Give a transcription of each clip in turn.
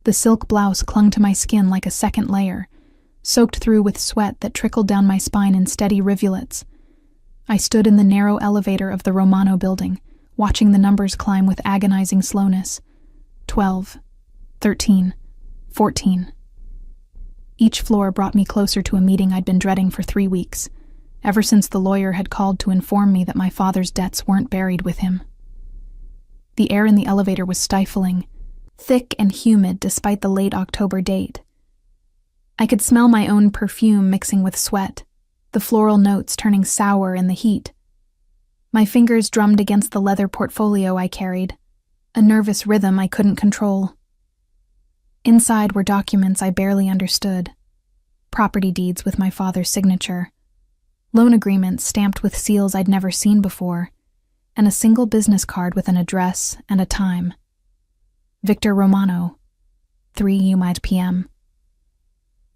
The silk blouse clung to my skin like a second layer, soaked through with sweat that trickled down my spine in steady rivulets. I stood in the narrow elevator of the Romano building, watching the numbers climb with agonizing slowness. 12, 13, 14. Each floor brought me closer to a meeting I'd been dreading for 3 weeks, ever since the lawyer had called to inform me that my father's debts weren't buried with him. The air in the elevator was stifling, thick and humid despite the late October date. I could smell my own perfume mixing with sweat, the floral notes turning sour in the heat. My fingers drummed against the leather portfolio I carried, a nervous rhythm I couldn't control. Inside were documents I barely understood, property deeds with my father's signature, loan agreements stamped with seals I'd never seen before, and a single business card with an address and a time. Victor Romano, 3 UMID p.m.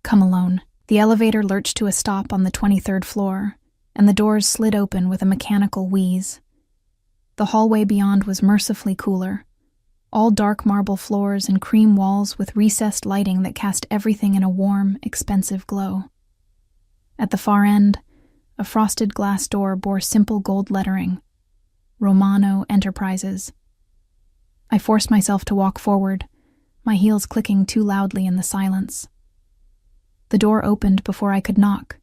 Come alone. The elevator lurched to a stop on the 23rd floor, and the doors slid open with a mechanical wheeze. The hallway beyond was mercifully cooler, all dark marble floors and cream walls with recessed lighting that cast everything in a warm, expensive glow. At the far end, a frosted glass door bore simple gold lettering, Romano Enterprises. I forced myself to walk forward, my heels clicking too loudly in the silence. The door opened before I could knock,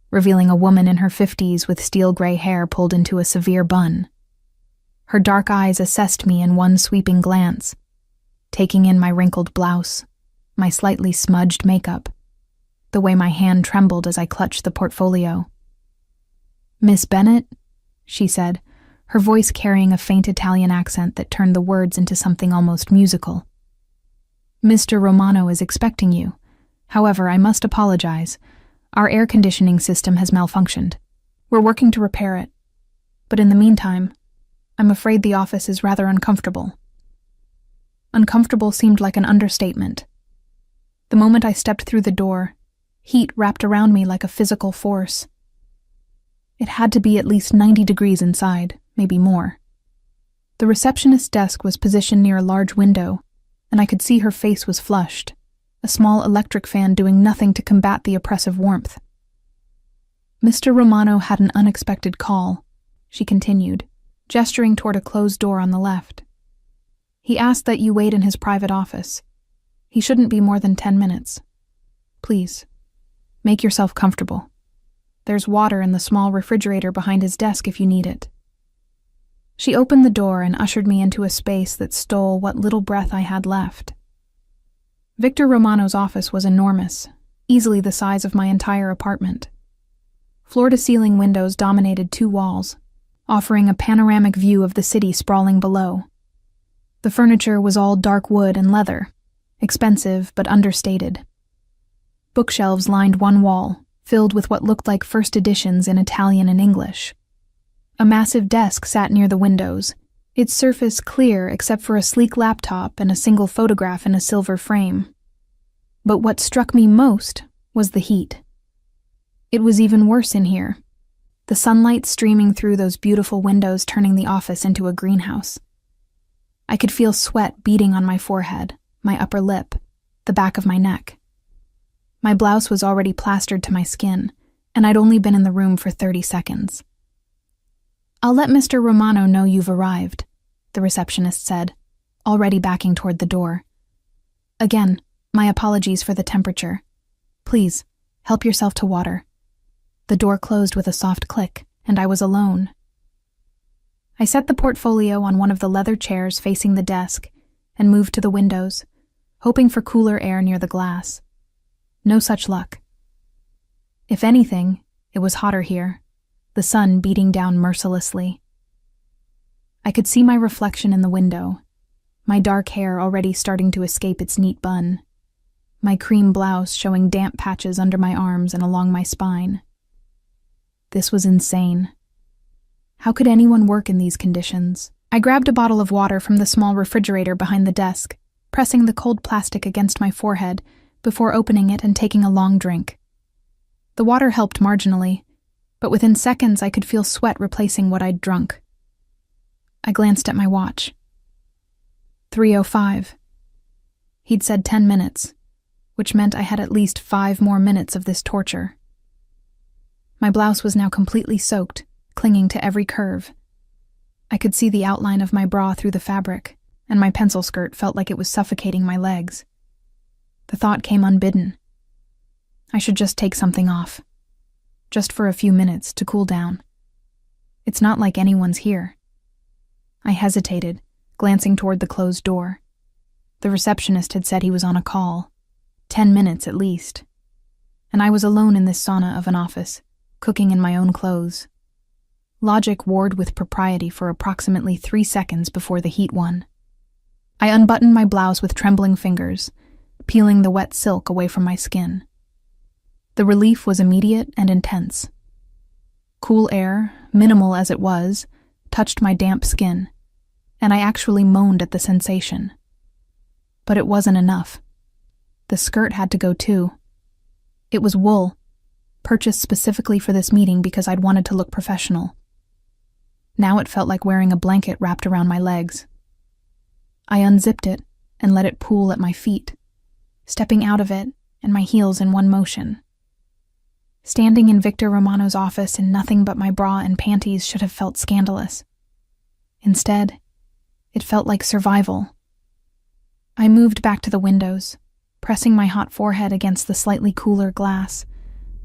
revealing a woman in her 50s with steel-gray hair pulled into a severe bun. Her dark eyes assessed me in one sweeping glance, taking in my wrinkled blouse, my slightly smudged makeup, the way my hand trembled as I clutched the portfolio. "Miss Bennett?" she said, her voice carrying a faint Italian accent that turned the words into something almost musical. "Mr. Romano is expecting you. However, I must apologize. Our air conditioning system has malfunctioned. We're working to repair it. But in the meantime, I'm afraid the office is rather uncomfortable." Uncomfortable seemed like an understatement. The moment I stepped through the door, heat wrapped around me like a physical force. It had to be at least 90 degrees inside, maybe more. The receptionist's desk was positioned near a large window, and I could see her face was flushed, a small electric fan doing nothing to combat the oppressive warmth. "Mr. Romano had an unexpected call," she continued, gesturing toward a closed door on the left. "He asked that you wait in his private office. He shouldn't be more than 10 minutes. Please, make yourself comfortable. There's water in the small refrigerator behind his desk if you need it." She opened the door and ushered me into a space that stole what little breath I had left. Victor Romano's office was enormous, easily the size of my entire apartment. Floor-to-ceiling windows dominated 2 walls, offering a panoramic view of the city sprawling below. The furniture was all dark wood and leather, expensive but understated. Bookshelves lined one wall, filled with what looked like first editions in Italian and English. A massive desk sat near the windows, its surface clear except for a sleek laptop and a single photograph in a silver frame. But what struck me most was the heat. It was even worse in here, the sunlight streaming through those beautiful windows turning the office into a greenhouse. I could feel sweat beading on my forehead, my upper lip, the back of my neck. My blouse was already plastered to my skin, and I'd only been in the room for 30 seconds. "I'll let Mr. Romano know you've arrived," the receptionist said, already backing toward the door. "Again, my apologies for the temperature. Please, help yourself to water." The door closed with a soft click, and I was alone. I set the portfolio on one of the leather chairs facing the desk and moved to the windows, hoping for cooler air near the glass. No such luck. If anything, it was hotter here, the sun beating down mercilessly. I could see my reflection in the window, my dark hair already starting to escape its neat bun, my cream blouse showing damp patches under my arms and along my spine. This was insane. How could anyone work in these conditions? I grabbed a bottle of water from the small refrigerator behind the desk, pressing the cold plastic against my forehead before opening it and taking a long drink. The water helped marginally, but within seconds I could feel sweat replacing what I'd drunk. I glanced at my watch. 3:05. He'd said 10 minutes, which meant I had at least 5 more minutes of this torture. My blouse was now completely soaked, clinging to every curve. I could see the outline of my bra through the fabric, and my pencil skirt felt like it was suffocating my legs. The thought came unbidden. I should just take something off. Just for a few minutes to cool down. It's not like anyone's here. I hesitated, glancing toward the closed door. The receptionist had said he was on a call. 10 minutes at least. And I was alone in this sauna of an office, cooking in my own clothes. Logic warred with propriety for approximately 3 seconds before the heat won. I unbuttoned my blouse with trembling fingers, peeling the wet silk away from my skin. The relief was immediate and intense. Cool air, minimal as it was, touched my damp skin, and I actually moaned at the sensation. But it wasn't enough. The skirt had to go too. It was wool, purchased specifically for this meeting because I'd wanted to look professional. Now it felt like wearing a blanket wrapped around my legs. I unzipped it and let it pool at my feet, stepping out of it and my heels in one motion. Standing in Victor Romano's office in nothing but my bra and panties should have felt scandalous. Instead, it felt like survival. I moved back to the windows, pressing my hot forehead against the slightly cooler glass,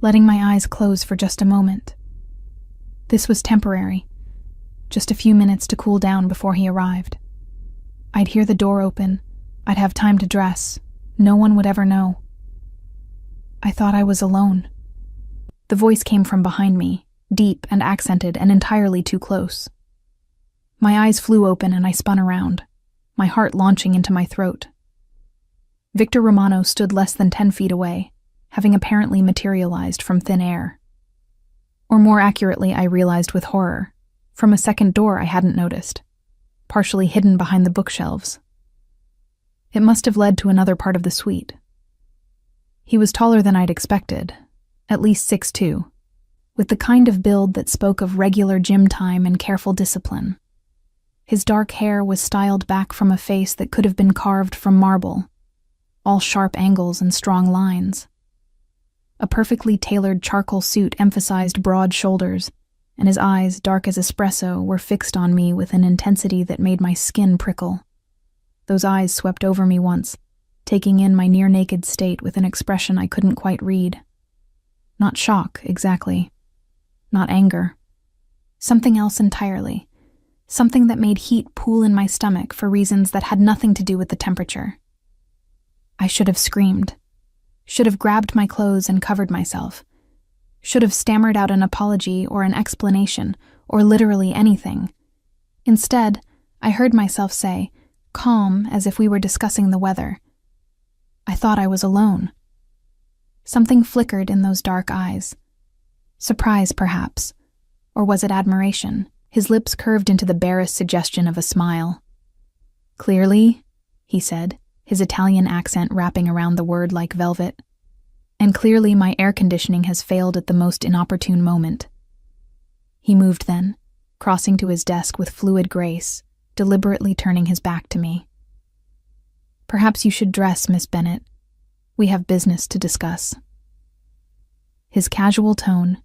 letting my eyes close for just a moment. This was temporary, just a few minutes to cool down before he arrived. I'd hear the door open, I'd have time to dress, no one would ever know. I thought I was alone. The voice came from behind me, deep and accented and entirely too close. My eyes flew open and I spun around, my heart launching into my throat. Victor Romano stood less than 10 feet away, having apparently materialized from thin air. Or more accurately, I realized with horror, from a second door I hadn't noticed, partially hidden behind the bookshelves. It must have led to another part of the suite. He was taller than I'd expected, at least 6'2", with the kind of build that spoke of regular gym time and careful discipline. His dark hair was styled back from a face that could have been carved from marble, all sharp angles and strong lines. A perfectly tailored charcoal suit emphasized broad shoulders, and his eyes, dark as espresso, were fixed on me with an intensity that made my skin prickle. Those eyes swept over me once, taking in my near-naked state with an expression I couldn't quite read. Not shock, exactly. Not anger. Something else entirely. Something that made heat pool in my stomach for reasons that had nothing to do with the temperature. I should have screamed. Should have grabbed my clothes and covered myself. Should have stammered out an apology or an explanation, or literally anything. Instead, I heard myself say, calm as if we were discussing the weather, I thought I was alone. Something flickered in those dark eyes. Surprise, perhaps. Or was it admiration? His lips curved into the barest suggestion of a smile. Clearly, he said, his Italian accent wrapping around the word like velvet. And clearly my air conditioning has failed at the most inopportune moment. He moved then, crossing to his desk with fluid grace, deliberately turning his back to me. Perhaps you should dress, Miss Bennett. We have business to discuss. His casual tone,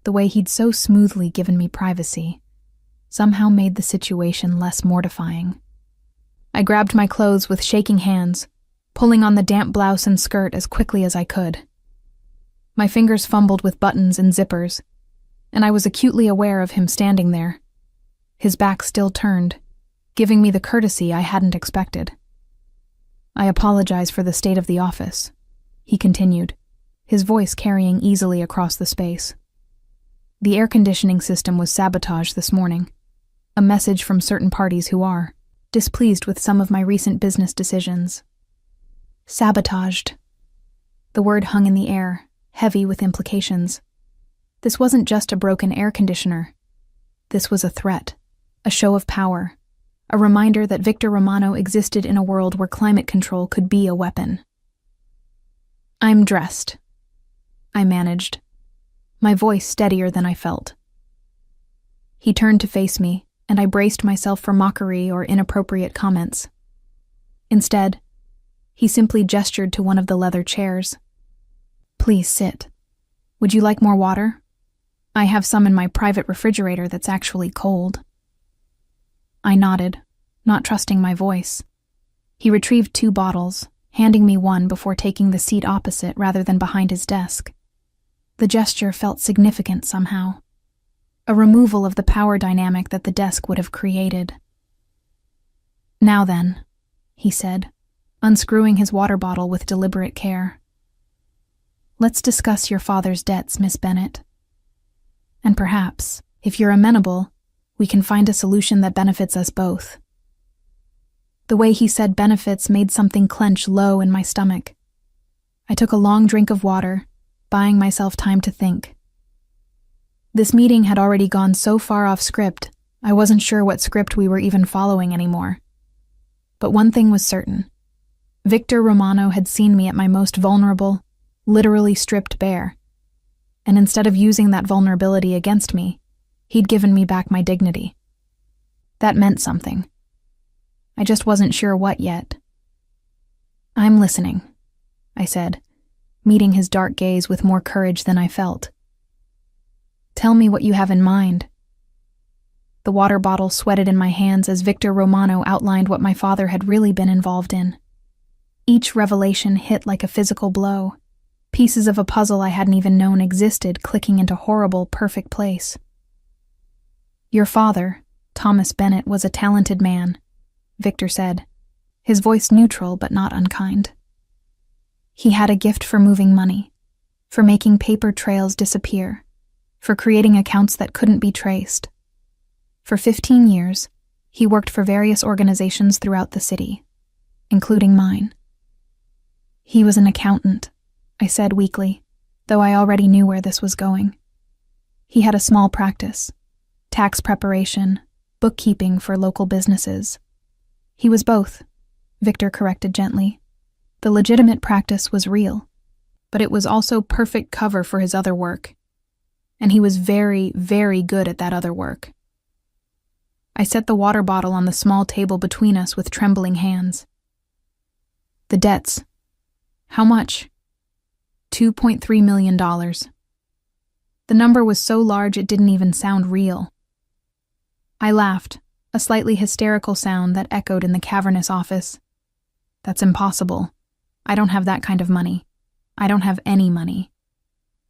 the way he'd so smoothly given me privacy, somehow made the situation less mortifying. I grabbed my clothes with shaking hands, pulling on the damp blouse and skirt as quickly as I could. My fingers fumbled with buttons and zippers, and I was acutely aware of him standing there, his back still turned, giving me the courtesy I hadn't expected. I apologize for the state of the office, he continued, his voice carrying easily across the space. The air conditioning system was sabotaged this morning, a message from certain parties who are displeased with some of my recent business decisions. Sabotaged. The word hung in the air, heavy with implications. This wasn't just a broken air conditioner. This was a threat, a show of power, a reminder that Victor Romano existed in a world where climate control could be a weapon. I'm dressed, I managed, my voice steadier than I felt. He turned to face me, and I braced myself for mockery or inappropriate comments. Instead, He simply gestured to one of the leather chairs. "Please sit. Would you like more water? I have some in my private refrigerator that's actually cold." I nodded, not trusting my voice. He retrieved 2 bottles, handing me one before taking the seat opposite rather than behind his desk. The gesture felt significant somehow. A removal of the power dynamic that the desk would have created. "Now then," he said, unscrewing his water bottle with deliberate care. "Let's discuss your father's debts, Miss Bennett. And perhaps, if you're amenable, we can find a solution that benefits us both." The way he said benefits made something clench low in my stomach. I took a long drink of water, buying myself time to think. This meeting had already gone so far off script, I wasn't sure what script we were even following anymore. But one thing was certain. Victor Romano had seen me at my most vulnerable, literally stripped bare. And instead of using that vulnerability against me, he'd given me back my dignity. That meant something. I just wasn't sure what yet. "I'm listening," I said, meeting his dark gaze with more courage than I felt. "Tell me what you have in mind." The water bottle sweated in my hands as Victor Romano outlined what my father had really been involved in. Each revelation hit like a physical blow, pieces of a puzzle I hadn't even known existed clicking into horrible, perfect place. "Your father, Thomas Bennett, was a talented man," Victor said, his voice neutral but not unkind. "He had a gift for moving money, for making paper trails disappear, for creating accounts that couldn't be traced. For 15 years, he worked for various organizations throughout the city, including mine." "He was an accountant," I said weakly, though I already knew where this was going. "He had a small practice, tax preparation, bookkeeping for local businesses." "He was both," Victor corrected gently. "The legitimate practice was real, but it was also perfect cover for his other work. And he was very, very good at that other work." I set the water bottle on the small table between us with trembling hands. "The debts. How much?" $2.3 million. The number was so large it didn't even sound real. I laughed, a slightly hysterical sound that echoed in the cavernous office. "That's impossible. I don't have that kind of money. I don't have any money.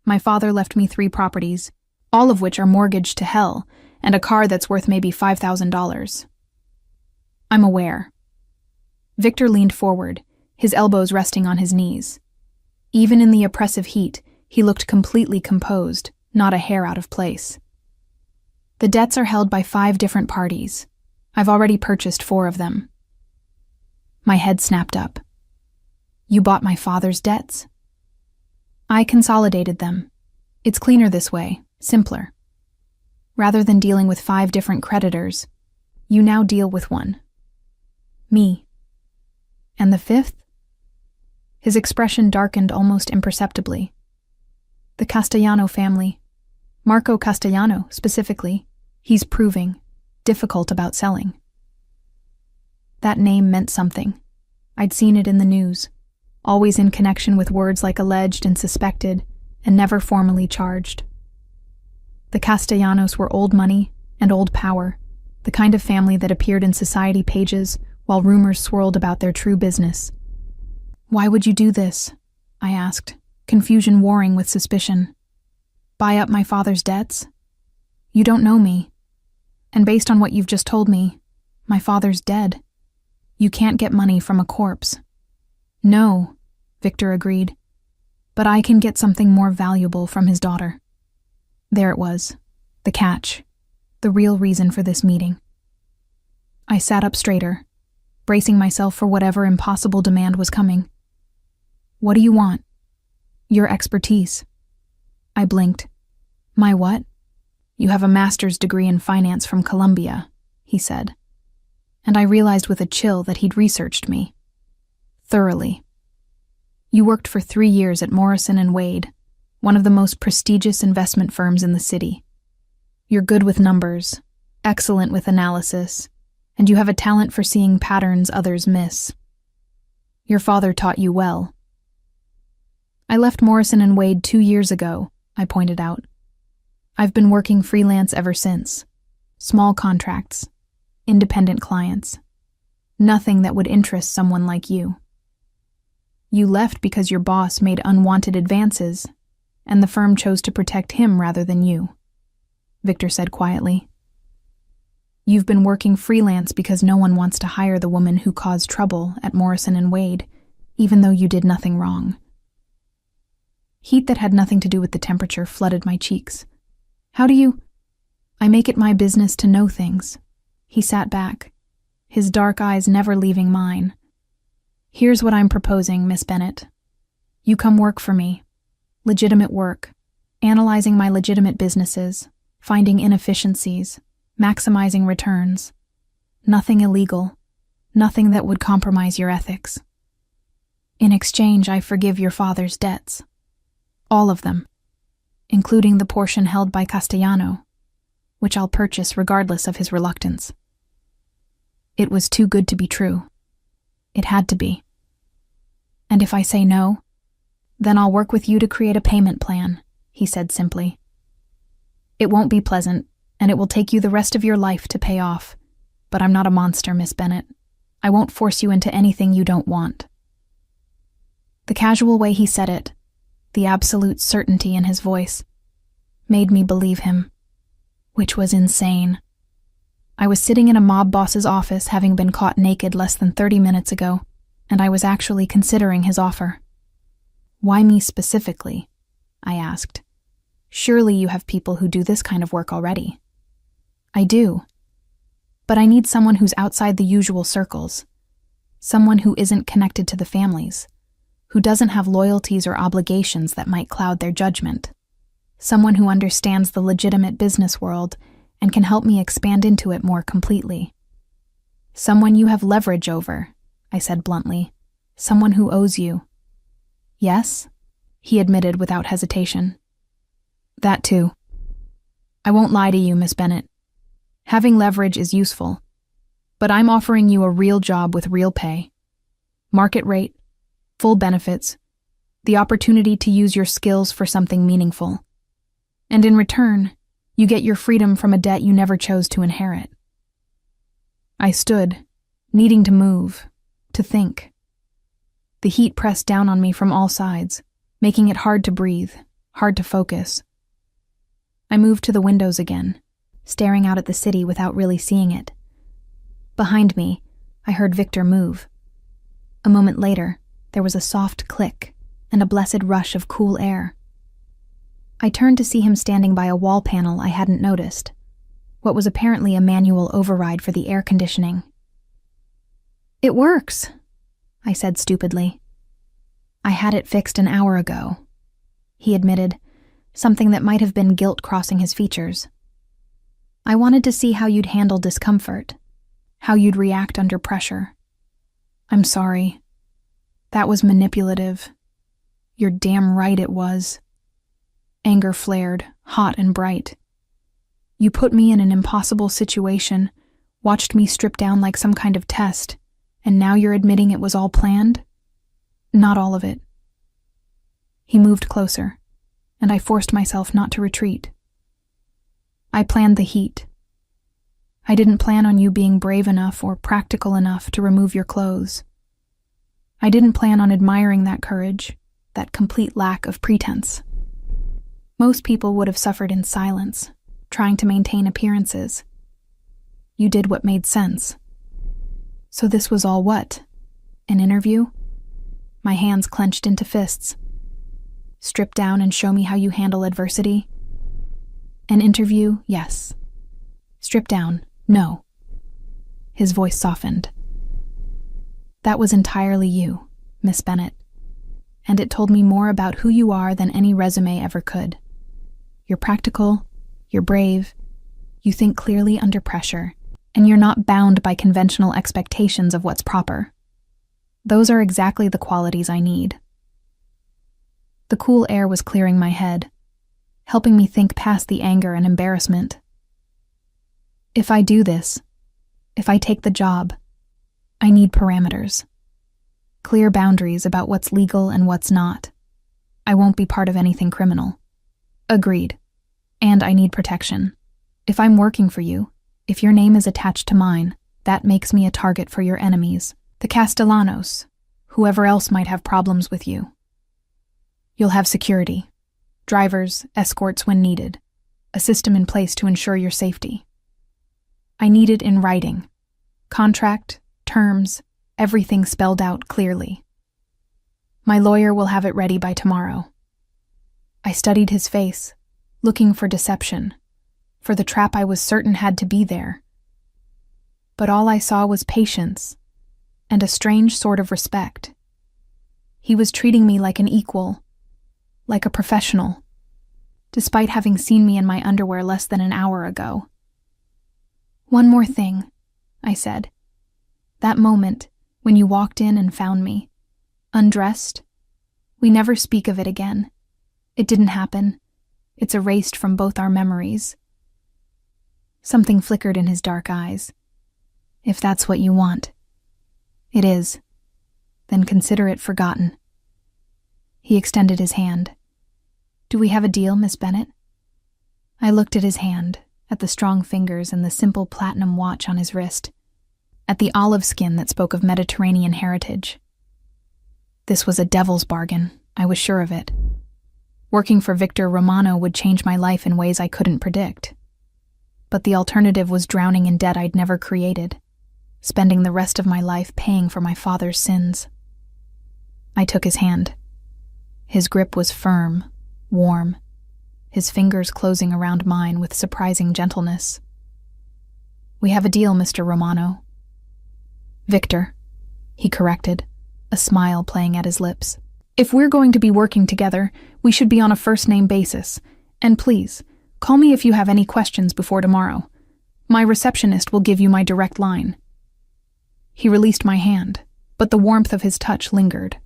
My father left me 3 properties, all of which are mortgaged to hell, and a car that's worth maybe $5,000. "I'm aware." Victor leaned forward, his elbows resting on his knees. Even in the oppressive heat, he looked completely composed, not a hair out of place. "The debts are held by 5 different parties. I've already purchased 4 of them." My head snapped up. "You bought my father's debts?" "I consolidated them. It's cleaner this way, simpler. Rather than dealing with 5 different creditors, you now deal with one. Me. And the 5th? His expression darkened almost imperceptibly. "The Castellano family. Marco Castellano, specifically. He's proving, difficult about selling." That name meant something. I'd seen it in the news, always in connection with words like alleged and suspected, and never formally charged. The Castellanos were old money and old power, the kind of family that appeared in society pages while rumors swirled about their true business. "Why would you do this?" I asked, confusion warring with suspicion. "Buy up my father's debts? You don't know me. And based on what you've just told me, my father's dead. You can't get money from a corpse." "No," Victor agreed. "But I can get something more valuable from his daughter." There it was, the catch, the real reason for this meeting. I sat up straighter, bracing myself for whatever impossible demand was coming. "What do you want?" "Your expertise." I blinked. "My what?" "You have a master's degree in finance from Columbia," he said. And I realized with a chill that he'd researched me. Thoroughly. "You worked for 3 years at Morrison & Wade, one of the most prestigious investment firms in the city. You're good with numbers, excellent with analysis, and you have a talent for seeing patterns others miss. Your father taught you well. I left Morrison and Wade 2 years ago, I pointed out. I've been working freelance ever since. Small contracts, independent clients. Nothing that would interest someone like you. You left because your boss made unwanted advances, and the firm chose to protect him rather than you, Victor said quietly. You've been working freelance because no one wants to hire the woman who caused trouble at Morrison and Wade, even though you did nothing wrong. Heat that had nothing to do with the temperature flooded my cheeks. How do you? I make it my business to know things. He sat back, his dark eyes never leaving mine. Here's what I'm proposing, Miss Bennett. You come work for me. Legitimate work. Analyzing my legitimate businesses, finding inefficiencies, maximizing returns. Nothing illegal. Nothing that would compromise your ethics. In exchange, I forgive your father's debts. All of them, including the portion held by Castellano, which I'll purchase regardless of his reluctance. It was too good to be true. It had to be. And if I say no, then I'll work with you to create a payment plan, he said simply. It won't be pleasant, and it will take you the rest of your life to pay off. But I'm not a monster, Miss Bennett. I won't force you into anything you don't want. The casual way he said it, the absolute certainty in his voice, made me believe him, which was insane. I was sitting in a mob boss's office having been caught naked less than 30 minutes ago, and I was actually considering his offer. Why me specifically? I asked. Surely you have people who do this kind of work already. I do. But I need someone who's outside the usual circles. Someone who isn't connected to the families. Who doesn't have loyalties or obligations that might cloud their judgment. Someone who understands the legitimate business world and can help me expand into it more completely. Someone you have leverage over, I said bluntly. Someone who owes you. Yes? He admitted without hesitation. That too. I won't lie to you, Miss Bennett. Having leverage is useful, but I'm offering you a real job with real pay. Market rate, full benefits, the opportunity to use your skills for something meaningful. And in return, you get your freedom from a debt you never chose to inherit. I stood, needing to move, to think. The heat pressed down on me from all sides, making it hard to breathe, hard to focus. I moved to the windows again, staring out at the city without really seeing it. Behind me, I heard Victor move. A moment later, there was a soft click and a blessed rush of cool air. I turned to see him standing by a wall panel I hadn't noticed, what was apparently a manual override for the air conditioning. It works, I said stupidly. I had it fixed an hour ago, he admitted, something that might have been guilt crossing his features. I wanted to see how you'd handle discomfort, how you'd react under pressure. I'm sorry. That was manipulative. You're damn right it was. Anger flared, hot and bright. You put me in an impossible situation, watched me strip down like some kind of test, and now you're admitting it was all planned? Not all of it. He moved closer, and I forced myself not to retreat. I planned the heat. I didn't plan on you being brave enough or practical enough to remove your clothes. I didn't plan on admiring that courage, that complete lack of pretense. Most people would have suffered in silence, trying to maintain appearances. You did what made sense. So this was all what? An interview? My hands clenched into fists. Strip down and show me how you handle adversity? An interview, yes. Strip down, no. His voice softened. That was entirely you, Miss Bennett, and it told me more about who you are than any resume ever could. You're practical, you're brave, you think clearly under pressure, and you're not bound by conventional expectations of what's proper. Those are exactly the qualities I need. The cool air was clearing my head, helping me think past the anger and embarrassment. If I do this, if I take the job, I need parameters. Clear boundaries about what's legal and what's not. I won't be part of anything criminal. Agreed. And I need protection. If I'm working for you, if your name is attached to mine, that makes me a target for your enemies, the Castellanos, whoever else might have problems with you. You'll have security, drivers, escorts when needed, a system in place to ensure your safety. I need it in writing. Contract, terms, everything spelled out clearly. My lawyer will have it ready by tomorrow. I studied his face, looking for deception, for the trap I was certain had to be there. But all I saw was patience and a strange sort of respect. He was treating me like an equal, like a professional, despite having seen me in my underwear less than an hour ago. One more thing, I said. That moment, when you walked in and found me, undressed, we never speak of it again. It didn't happen. It's erased from both our memories. Something flickered in his dark eyes. If that's what you want. It is. Then consider it forgotten. He extended his hand. Do we have a deal, Miss Bennett? I looked at his hand, at the strong fingers and the simple platinum watch on his wrist, at the olive skin that spoke of Mediterranean heritage. This was a devil's bargain, I was sure of it. Working for Victor Romano would change my life in ways I couldn't predict. But the alternative was drowning in debt I'd never created, spending the rest of my life paying for my father's sins. I took his hand. His grip was firm, warm, his fingers closing around mine with surprising gentleness. We have a deal, Mr. Romano. Victor, he corrected, a smile playing at his lips. If we're going to be working together, we should be on a first-name basis. And please, call me if you have any questions before tomorrow. My receptionist will give you my direct line. He released my hand, but the warmth of his touch lingered.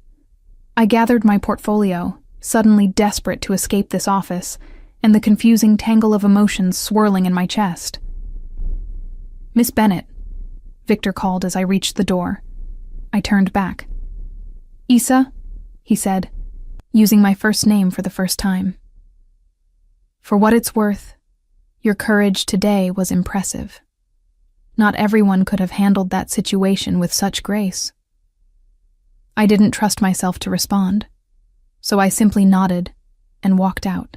I gathered my portfolio, suddenly desperate to escape this office, and the confusing tangle of emotions swirling in my chest. Miss Bennett, Victor called as I reached the door. I turned back. Issa, he said, using my first name for the first time. For what it's worth, your courage today was impressive. Not everyone could have handled that situation with such grace. I didn't trust myself to respond, so I simply nodded and walked out,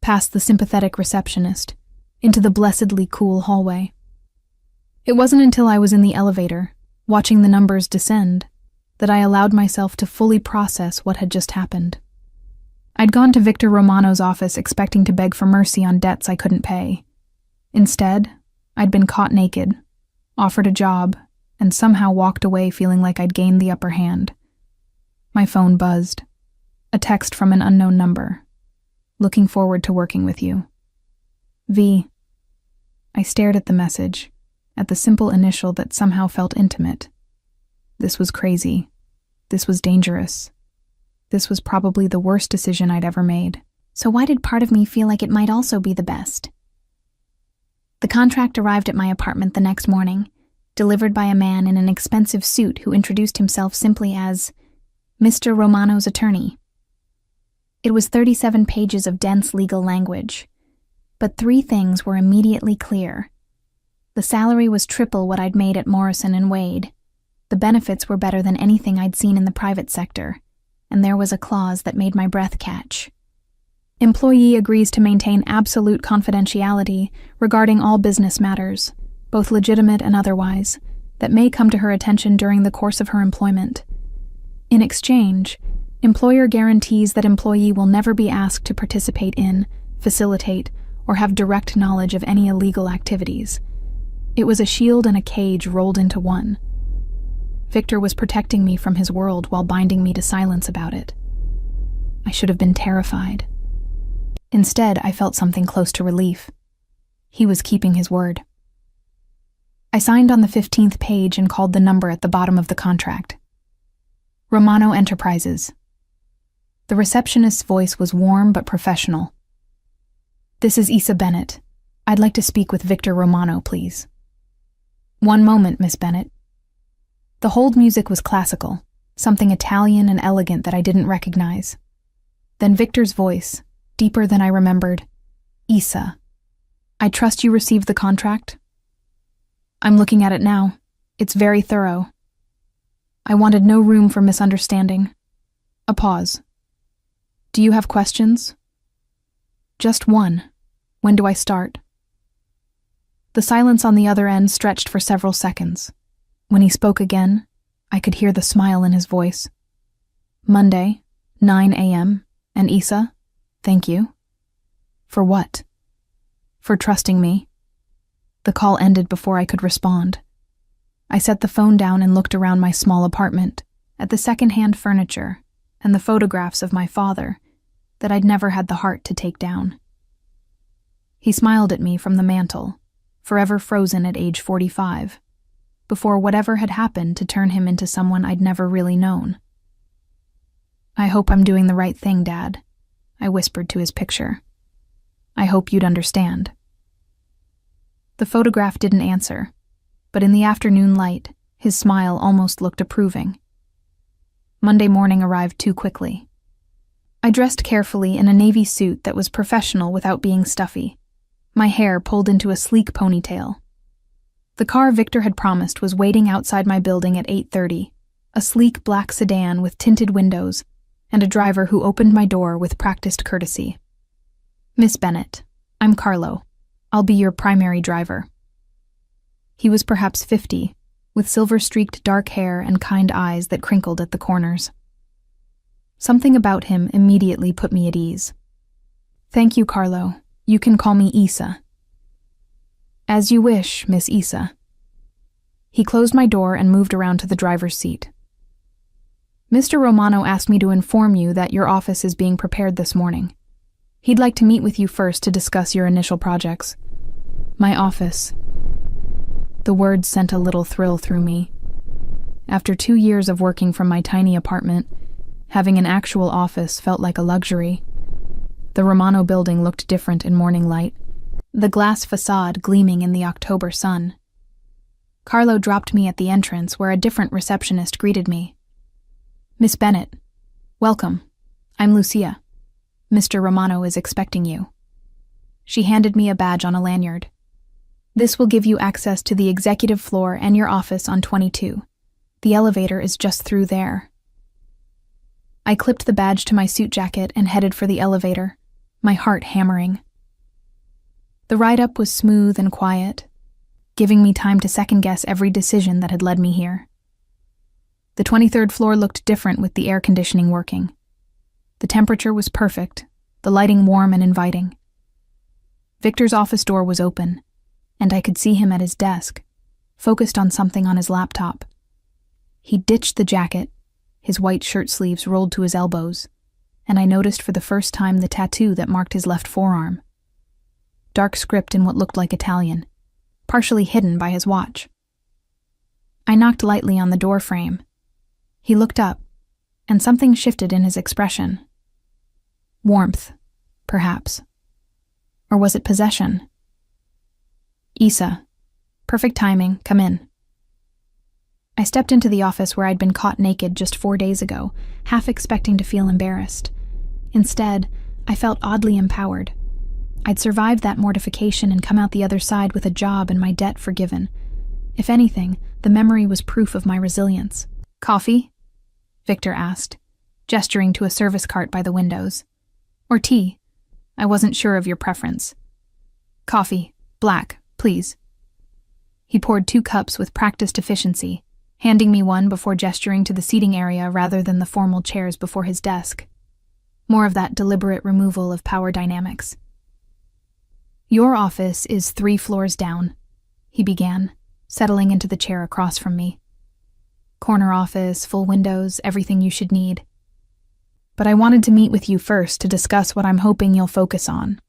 past the sympathetic receptionist, into the blessedly cool hallway. It wasn't until I was in the elevator, watching the numbers descend, that I allowed myself to fully process what had just happened. I'd gone to Victor Romano's office expecting to beg for mercy on debts I couldn't pay. Instead, I'd been caught naked, offered a job, and somehow walked away feeling like I'd gained the upper hand. My phone buzzed. A text from an unknown number. Looking forward to working with you. V. I stared at the message, at the simple initial that somehow felt intimate. This was crazy. This was dangerous. This was probably the worst decision I'd ever made. So why did part of me feel like it might also be the best? The contract arrived at my apartment the next morning, delivered by a man in an expensive suit who introduced himself simply as Mr. Romano's attorney. It was 37 pages of dense legal language, but 3 things were immediately clear. The salary was triple what I'd made at Morrison & Wade. The benefits were better than anything I'd seen in the private sector, and there was a clause that made my breath catch. Employee agrees to maintain absolute confidentiality regarding all business matters, both legitimate and otherwise, that may come to her attention during the course of her employment. In exchange, employer guarantees that employee will never be asked to participate in, facilitate, or have direct knowledge of any illegal activities. It was a shield and a cage rolled into one. Victor was protecting me from his world while binding me to silence about it. I should have been terrified. Instead, I felt something close to relief. He was keeping his word. I signed on the 15th page and called the number at the bottom of the contract. Romano Enterprises. The receptionist's voice was warm but professional. This is Issa Bennett. I'd like to speak with Victor Romano, please. One moment, Miss Bennett. The hold music was classical, something Italian and elegant that I didn't recognize. Then Victor's voice, deeper than I remembered. Isa, I trust you received the contract? I'm looking at it now. It's very thorough. I wanted no room for misunderstanding. A pause. Do you have questions? Just one. When do I start? The silence on the other end stretched for several seconds. When he spoke again, I could hear the smile in his voice. Monday, 9 a.m., and Isa, thank you. For what? For trusting me. The call ended before I could respond. I set the phone down and looked around my small apartment, at the second-hand furniture and the photographs of my father that I'd never had the heart to take down. He smiled at me from the mantel, forever frozen at age 45, before whatever had happened to turn him into someone I'd never really known. I hope I'm doing the right thing, Dad, I whispered to his picture. I hope you'd understand. The photograph didn't answer, but in the afternoon light, his smile almost looked approving. Monday morning arrived too quickly. I dressed carefully in a navy suit that was professional without being stuffy, my hair pulled into a sleek ponytail. The car Victor had promised was waiting outside my building at 8:30, a sleek black sedan with tinted windows and a driver who opened my door with practiced courtesy. Miss Bennett, I'm Carlo. I'll be your primary driver. He was perhaps 50, with silver-streaked dark hair and kind eyes that crinkled at the corners. Something about him immediately put me at ease. Thank you, Carlo. You can call me Isa. As you wish, Miss Isa. He closed my door and moved around to the driver's seat. Mr. Romano asked me to inform you that your office is being prepared this morning. He'd like to meet with you first to discuss your initial projects. My office. The words sent a little thrill through me. After 2 years of working from my tiny apartment, having an actual office felt like a luxury. The Romano building looked different in morning light, the glass facade gleaming in the October sun. Carlo dropped me at the entrance where a different receptionist greeted me. Miss Bennett, welcome. I'm Lucia. Mr. Romano is expecting you. She handed me a badge on a lanyard. This will give you access to the executive floor and your office on 22. The elevator is just through there. I clipped the badge to my suit jacket and headed for the elevator, my heart hammering. The ride up was smooth and quiet, giving me time to second-guess every decision that had led me here. The 23rd floor looked different with the air conditioning working. The temperature was perfect, the lighting warm and inviting. Victor's office door was open, and I could see him at his desk, focused on something on his laptop. He ditched the jacket, his white shirt sleeves rolled to his elbows, and I noticed for the first time the tattoo that marked his left forearm. Dark script in what looked like Italian, partially hidden by his watch. I knocked lightly on the door frame. He looked up, and something shifted in his expression. Warmth, perhaps. Or was it possession? Isa, perfect timing, come in. I stepped into the office where I'd been caught naked just 4 days ago, half expecting to feel embarrassed. Instead, I felt oddly empowered. I'd survived that mortification and come out the other side with a job and my debt forgiven. If anything, the memory was proof of my resilience. Coffee? Victor asked, gesturing to a service cart by the windows. Or tea? I wasn't sure of your preference. Coffee, black, please. He poured 2 cups with practiced efficiency, handing me one before gesturing to the seating area rather than the formal chairs before his desk. More of that deliberate removal of power dynamics. Your office is 3 floors down, he began, settling into the chair across from me. Corner office, full windows, everything you should need. But I wanted to meet with you first to discuss what I'm hoping you'll focus on.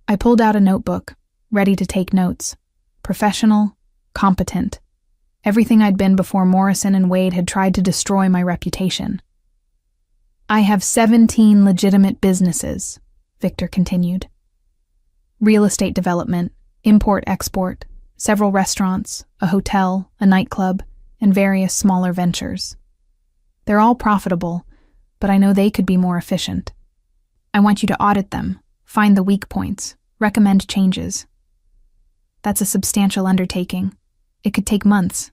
I pulled out a notebook, ready to take notes. Professional, competent. Everything I'd been before Morrison and Wade had tried to destroy my reputation. I have 17 legitimate businesses, Victor continued. Real estate development, import-export, several restaurants, a hotel, a nightclub, and various smaller ventures. They're all profitable, but I know they could be more efficient. I want you to audit them, find the weak points, recommend changes. That's a substantial undertaking. It could take months.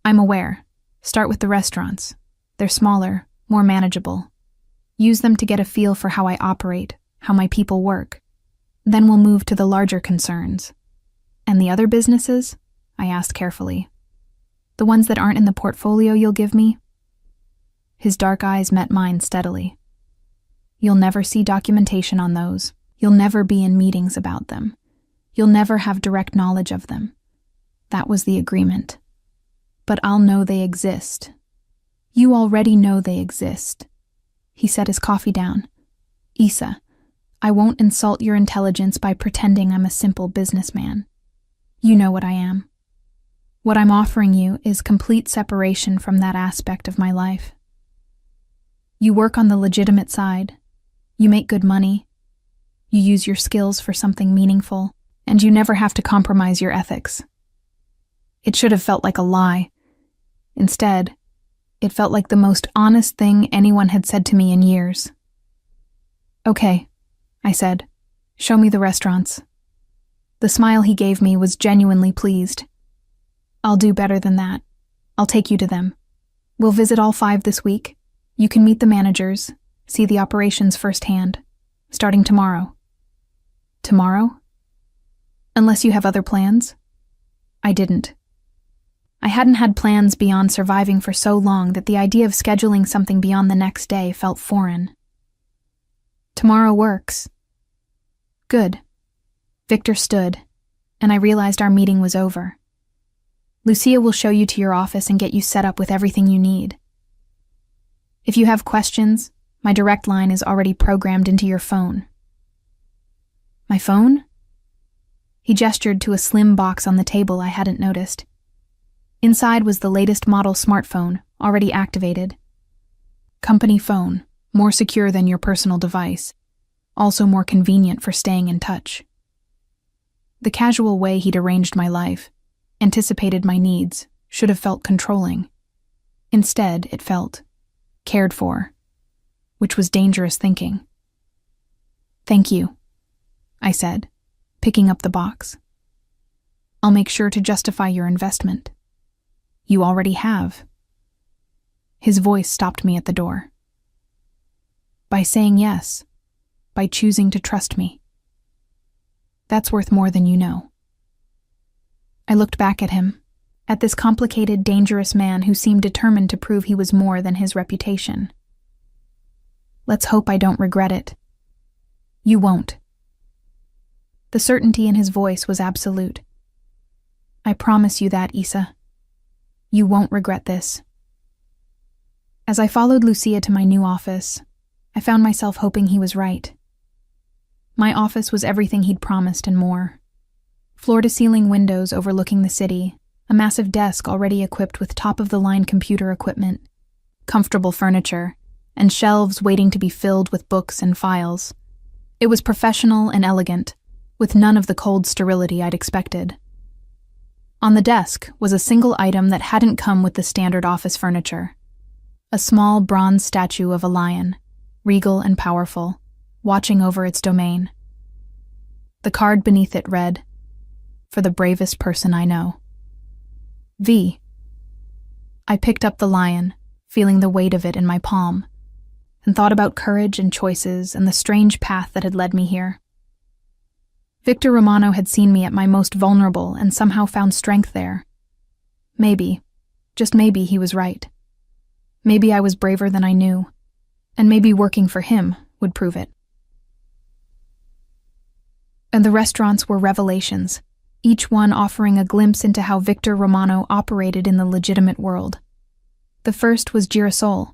I'm aware. Start with the restaurants. They're smaller, more manageable. Use them to get a feel for how I operate, how my people work. Then we'll move to the larger concerns. And the other businesses? I asked carefully. The ones that aren't in the portfolio you'll give me? His dark eyes met mine steadily. You'll never see documentation on those. You'll never be in meetings about them. You'll never have direct knowledge of them. That was the agreement. But I'll know they exist. You already know they exist. He set his coffee down. Issa, I won't insult your intelligence by pretending I'm a simple businessman. You know what I am. What I'm offering you is complete separation from that aspect of my life. You work on the legitimate side. You make good money. You use your skills for something meaningful, and you never have to compromise your ethics. It should have felt like a lie. Instead, it felt like the most honest thing anyone had said to me in years. Okay, I said. Show me the restaurants. The smile he gave me was genuinely pleased. I'll do better than that. I'll take you to them. We'll visit all 5 this week. You can meet the managers, see the operations firsthand, starting tomorrow. Tomorrow? Unless you have other plans? I didn't. I hadn't had plans beyond surviving for so long that the idea of scheduling something beyond the next day felt foreign. Tomorrow works. Good. Victor stood, and I realized our meeting was over. Lucia will show you to your office and get you set up with everything you need. If you have questions, my direct line is already programmed into your phone. My phone? He gestured to a slim box on the table I hadn't noticed. Inside was the latest model smartphone, already activated. Company phone, more secure than your personal device, also more convenient for staying in touch. The casual way he'd arranged my life, anticipated my needs, should have felt controlling. Instead, it felt cared for, which was dangerous thinking. Thank you, I said, picking up the box. I'll make sure to justify your investment. You already have. His voice stopped me at the door. By saying yes, by choosing to trust me. That's worth more than you know. I looked back at him, at this complicated, dangerous man who seemed determined to prove he was more than his reputation. Let's hope I don't regret it. You won't. The certainty in his voice was absolute. I promise you that, Issa. You won't regret this. As I followed Lucia to my new office, I found myself hoping he was right. My office was everything he'd promised and more. Floor-to-ceiling windows overlooking the city, a massive desk already equipped with top-of-the-line computer equipment, comfortable furniture, and shelves waiting to be filled with books and files. It was professional and elegant, with none of the cold sterility I'd expected. On the desk was a single item that hadn't come with the standard office furniture. A small bronze statue of a lion, regal and powerful, watching over its domain. The card beneath it read, "For the bravest person I know." V. I picked up the lion, feeling the weight of it in my palm, and thought about courage and choices and the strange path that had led me here. Victor Romano had seen me at my most vulnerable and somehow found strength there. Maybe, just maybe, he was right. Maybe I was braver than I knew, and maybe working for him would prove it. And the restaurants were revelations, each one offering a glimpse into how Victor Romano operated in the legitimate world. The first was Girasole,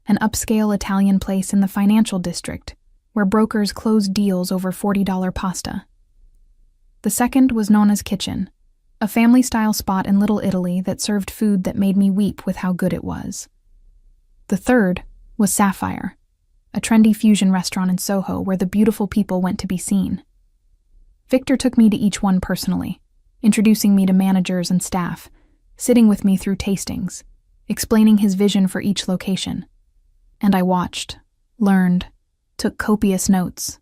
an upscale Italian place in the financial district, where brokers closed deals over $40 pasta. The second was Nonna's Kitchen, a family-style spot in Little Italy that served food that made me weep with how good it was. The third was Sapphire, a trendy fusion restaurant in Soho where the beautiful people went to be seen. Victor took me to each one personally, introducing me to managers and staff, sitting with me through tastings, explaining his vision for each location. And I watched, learned, took copious notes.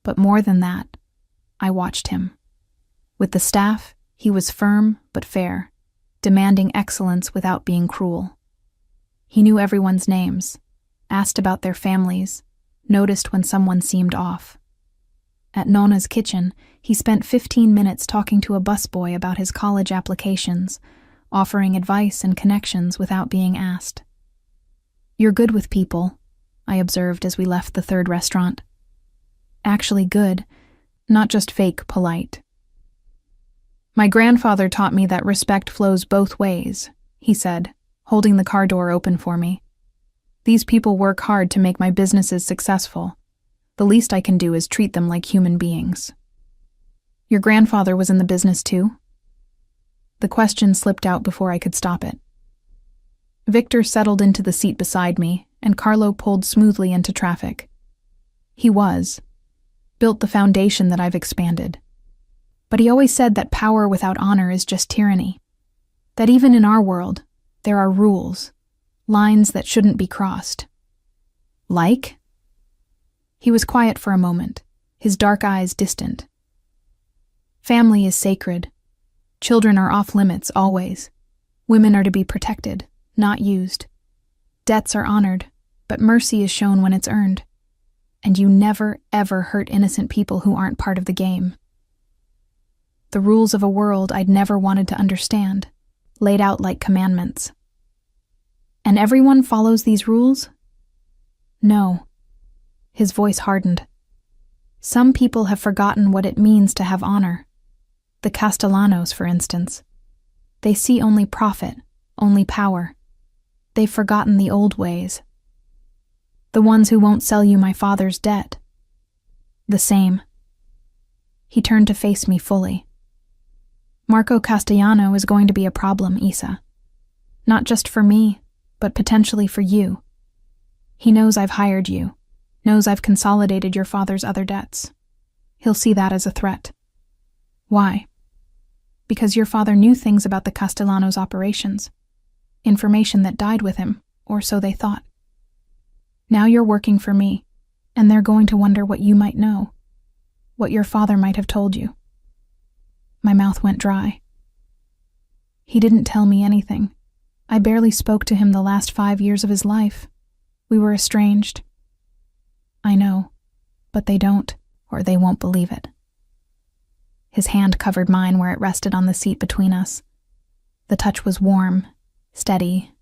But more than that, I watched him. With the staff, he was firm but fair, demanding excellence without being cruel. He knew everyone's names, asked about their families, noticed when someone seemed off. At Nona's kitchen, he spent 15 minutes talking to a busboy about his college applications, offering advice and connections without being asked. "You're good with people," I observed as we left the third restaurant. "Actually good, not just fake polite." "My grandfather taught me that respect flows both ways," he said, holding the car door open for me. "These people work hard to make my businesses successful. The least I can do is treat them like human beings." "Your grandfather was in the business too?" The question slipped out before I could stop it. Victor settled into the seat beside me, and Carlo pulled smoothly into traffic. He built the foundation that I've expanded. But he always said that power without honor is just tyranny. That even in our world, there are rules, lines that shouldn't be crossed. Like? He was quiet for a moment, his dark eyes distant. "Family is sacred. Children are off limits always. Women are to be protected, not used. Debts are honored, but mercy is shown when it's earned. And you never, ever hurt innocent people who aren't part of the game." The rules of a world I'd never wanted to understand, laid out like commandments. "And everyone follows these rules?" "No." His voice hardened. "Some people have forgotten what it means to have honor. The Castellanos, for instance. They see only profit, only power. They've forgotten the old ways. The ones who won't sell you my father's debt." "The same." He turned to face me fully. "Marco Castellano is going to be a problem, Isa. Not just for me, but potentially for you. He knows I've hired you, knows I've consolidated your father's other debts. He'll see that as a threat." "Why?" "Because your father knew things about the Castellanos' operations. Information that died with him, or so they thought. Now you're working for me, and they're going to wonder what you might know, what your father might have told you." My mouth went dry. "He didn't tell me anything. I barely spoke to him the last 5 years of his life. We were estranged." "I know, but they don't, or they won't believe it." His hand covered mine where it rested on the seat between us. The touch was warm, steady,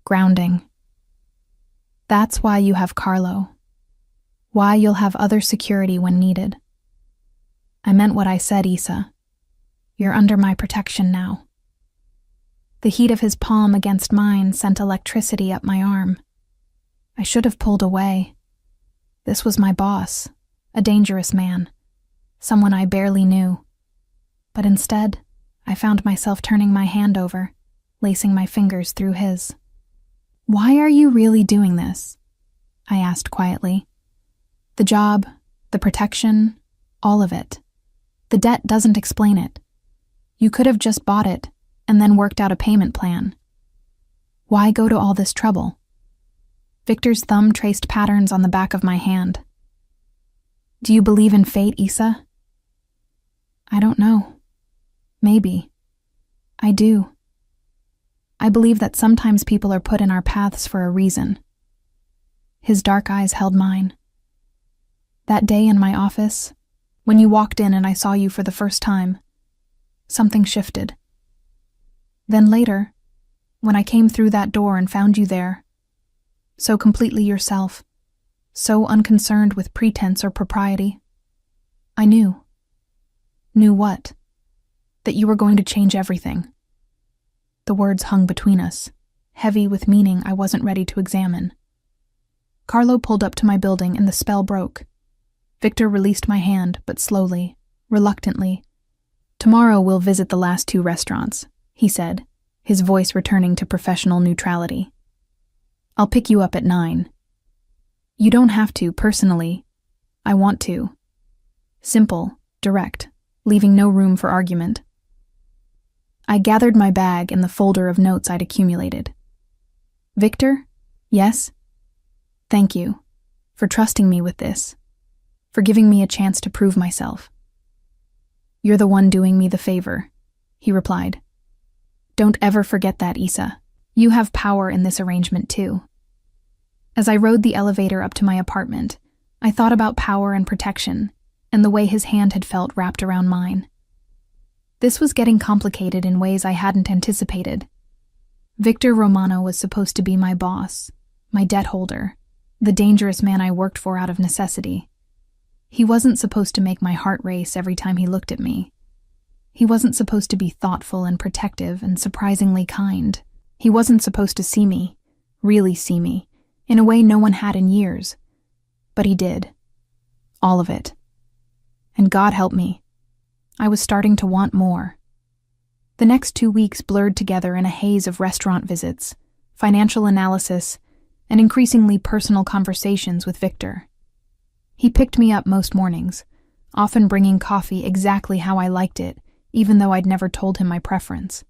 grounding. "That's why you have Carlo. Why you'll have other security when needed. I meant what I said, Isa. You're under my protection now." The heat of his palm against mine sent electricity up my arm. I should have pulled away. This was my boss, a dangerous man, someone I barely knew. But instead, I found myself turning my hand over, lacing my fingers through his. "Why are you really doing this?" I asked quietly. "The job, the protection, all of it. The debt doesn't explain it. You could have just bought it and then worked out a payment plan. Why go to all this trouble?" Victor's thumb traced patterns on the back of my hand. "Do you believe in fate, Isa?" "I don't know. Maybe. I do. I believe that sometimes people are put in our paths for a reason." His dark eyes held mine. "That day in my office, when you walked in and I saw you for the first time, something shifted. Then later, when I came through that door and found you there, so completely yourself, so unconcerned with pretense or propriety, I knew." "Knew what?" "That you were going to change everything." The words hung between us, heavy with meaning I wasn't ready to examine. Carlo pulled up to my building and the spell broke. Victor released my hand, but slowly, reluctantly. "Tomorrow we'll visit the last 2 restaurants," he said, his voice returning to professional neutrality. "I'll pick you up at 9. You don't have to, personally. I want to." Simple, direct, leaving no room for argument. I gathered my bag and the folder of notes I'd accumulated. Victor? Yes? Thank you for trusting me with this, for giving me a chance to prove myself. You're the one doing me the favor, he replied. Don't ever forget that, Issa. You have power in this arrangement too. As I rode the elevator up to my apartment, I thought about power and protection, and the way his hand had felt wrapped around mine. This was getting complicated in ways I hadn't anticipated. Victor Romano was supposed to be my boss, my debt holder, the dangerous man I worked for out of necessity. He wasn't supposed to make my heart race every time he looked at me. He wasn't supposed to be thoughtful and protective and surprisingly kind. He wasn't supposed to see me, really see me, in a way no one had in years. But he did. All of it. And God help me. I was starting to want more. The next 2 weeks blurred together in a haze of restaurant visits, financial analysis, and increasingly personal conversations with Victor. He picked me up most mornings, often bringing coffee exactly how I liked it, even though I'd never told him my preference.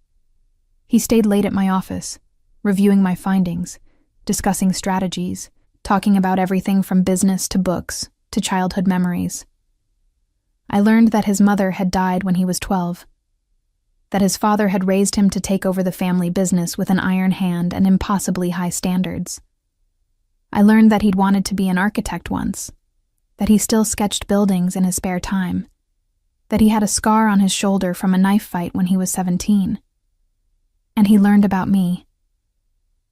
He stayed late at my office, reviewing my findings, discussing strategies, talking about everything from business to books to childhood memories. I learned that his mother had died when he was 12, that his father had raised him to take over the family business with an iron hand and impossibly high standards. I learned that he'd wanted to be an architect once, that he still sketched buildings in his spare time, that he had a scar on his shoulder from a knife fight when he was 17. And he learned about me,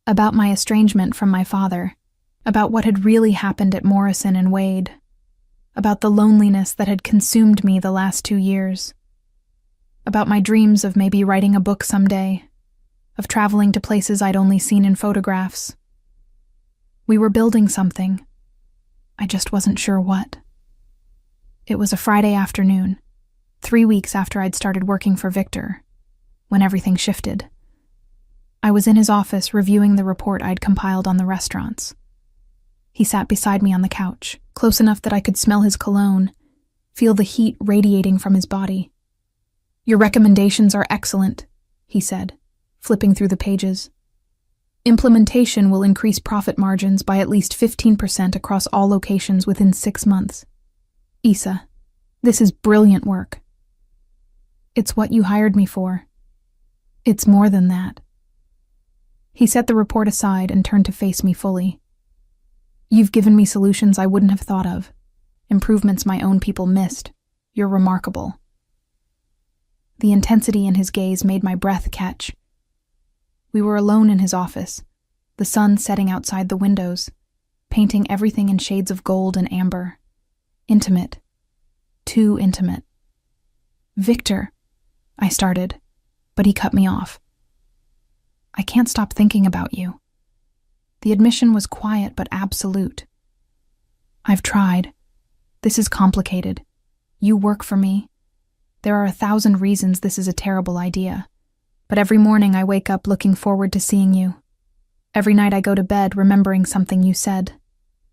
about my estrangement from my father, about what had really happened at Morrison and Wade, about the loneliness that had consumed me the last 2 years, about my dreams of maybe writing a book someday, of traveling to places I'd only seen in photographs. We were building something. I just wasn't sure what. It was a Friday afternoon, 3 weeks after I'd started working for Victor, when everything shifted. I was in his office reviewing the report I'd compiled on the restaurants. He sat beside me on the couch, close enough that I could smell his cologne, feel the heat radiating from his body. Your recommendations are excellent, he said, flipping through the pages. Implementation will increase profit margins by at least 15% across all locations within 6 months. Issa, this is brilliant work. It's what you hired me for. It's more than that. He set the report aside and turned to face me fully. You've given me solutions I wouldn't have thought of, improvements my own people missed. You're remarkable. The intensity in his gaze made my breath catch. We were alone in his office, the sun setting outside the windows, painting everything in shades of gold and amber. Intimate. Too intimate. Victor, I started, but he cut me off. I can't stop thinking about you. The admission was quiet but absolute. I've tried. This is complicated. You work for me. There are 1,000 reasons this is a terrible idea. But every morning I wake up looking forward to seeing you. Every night I go to bed remembering something you said,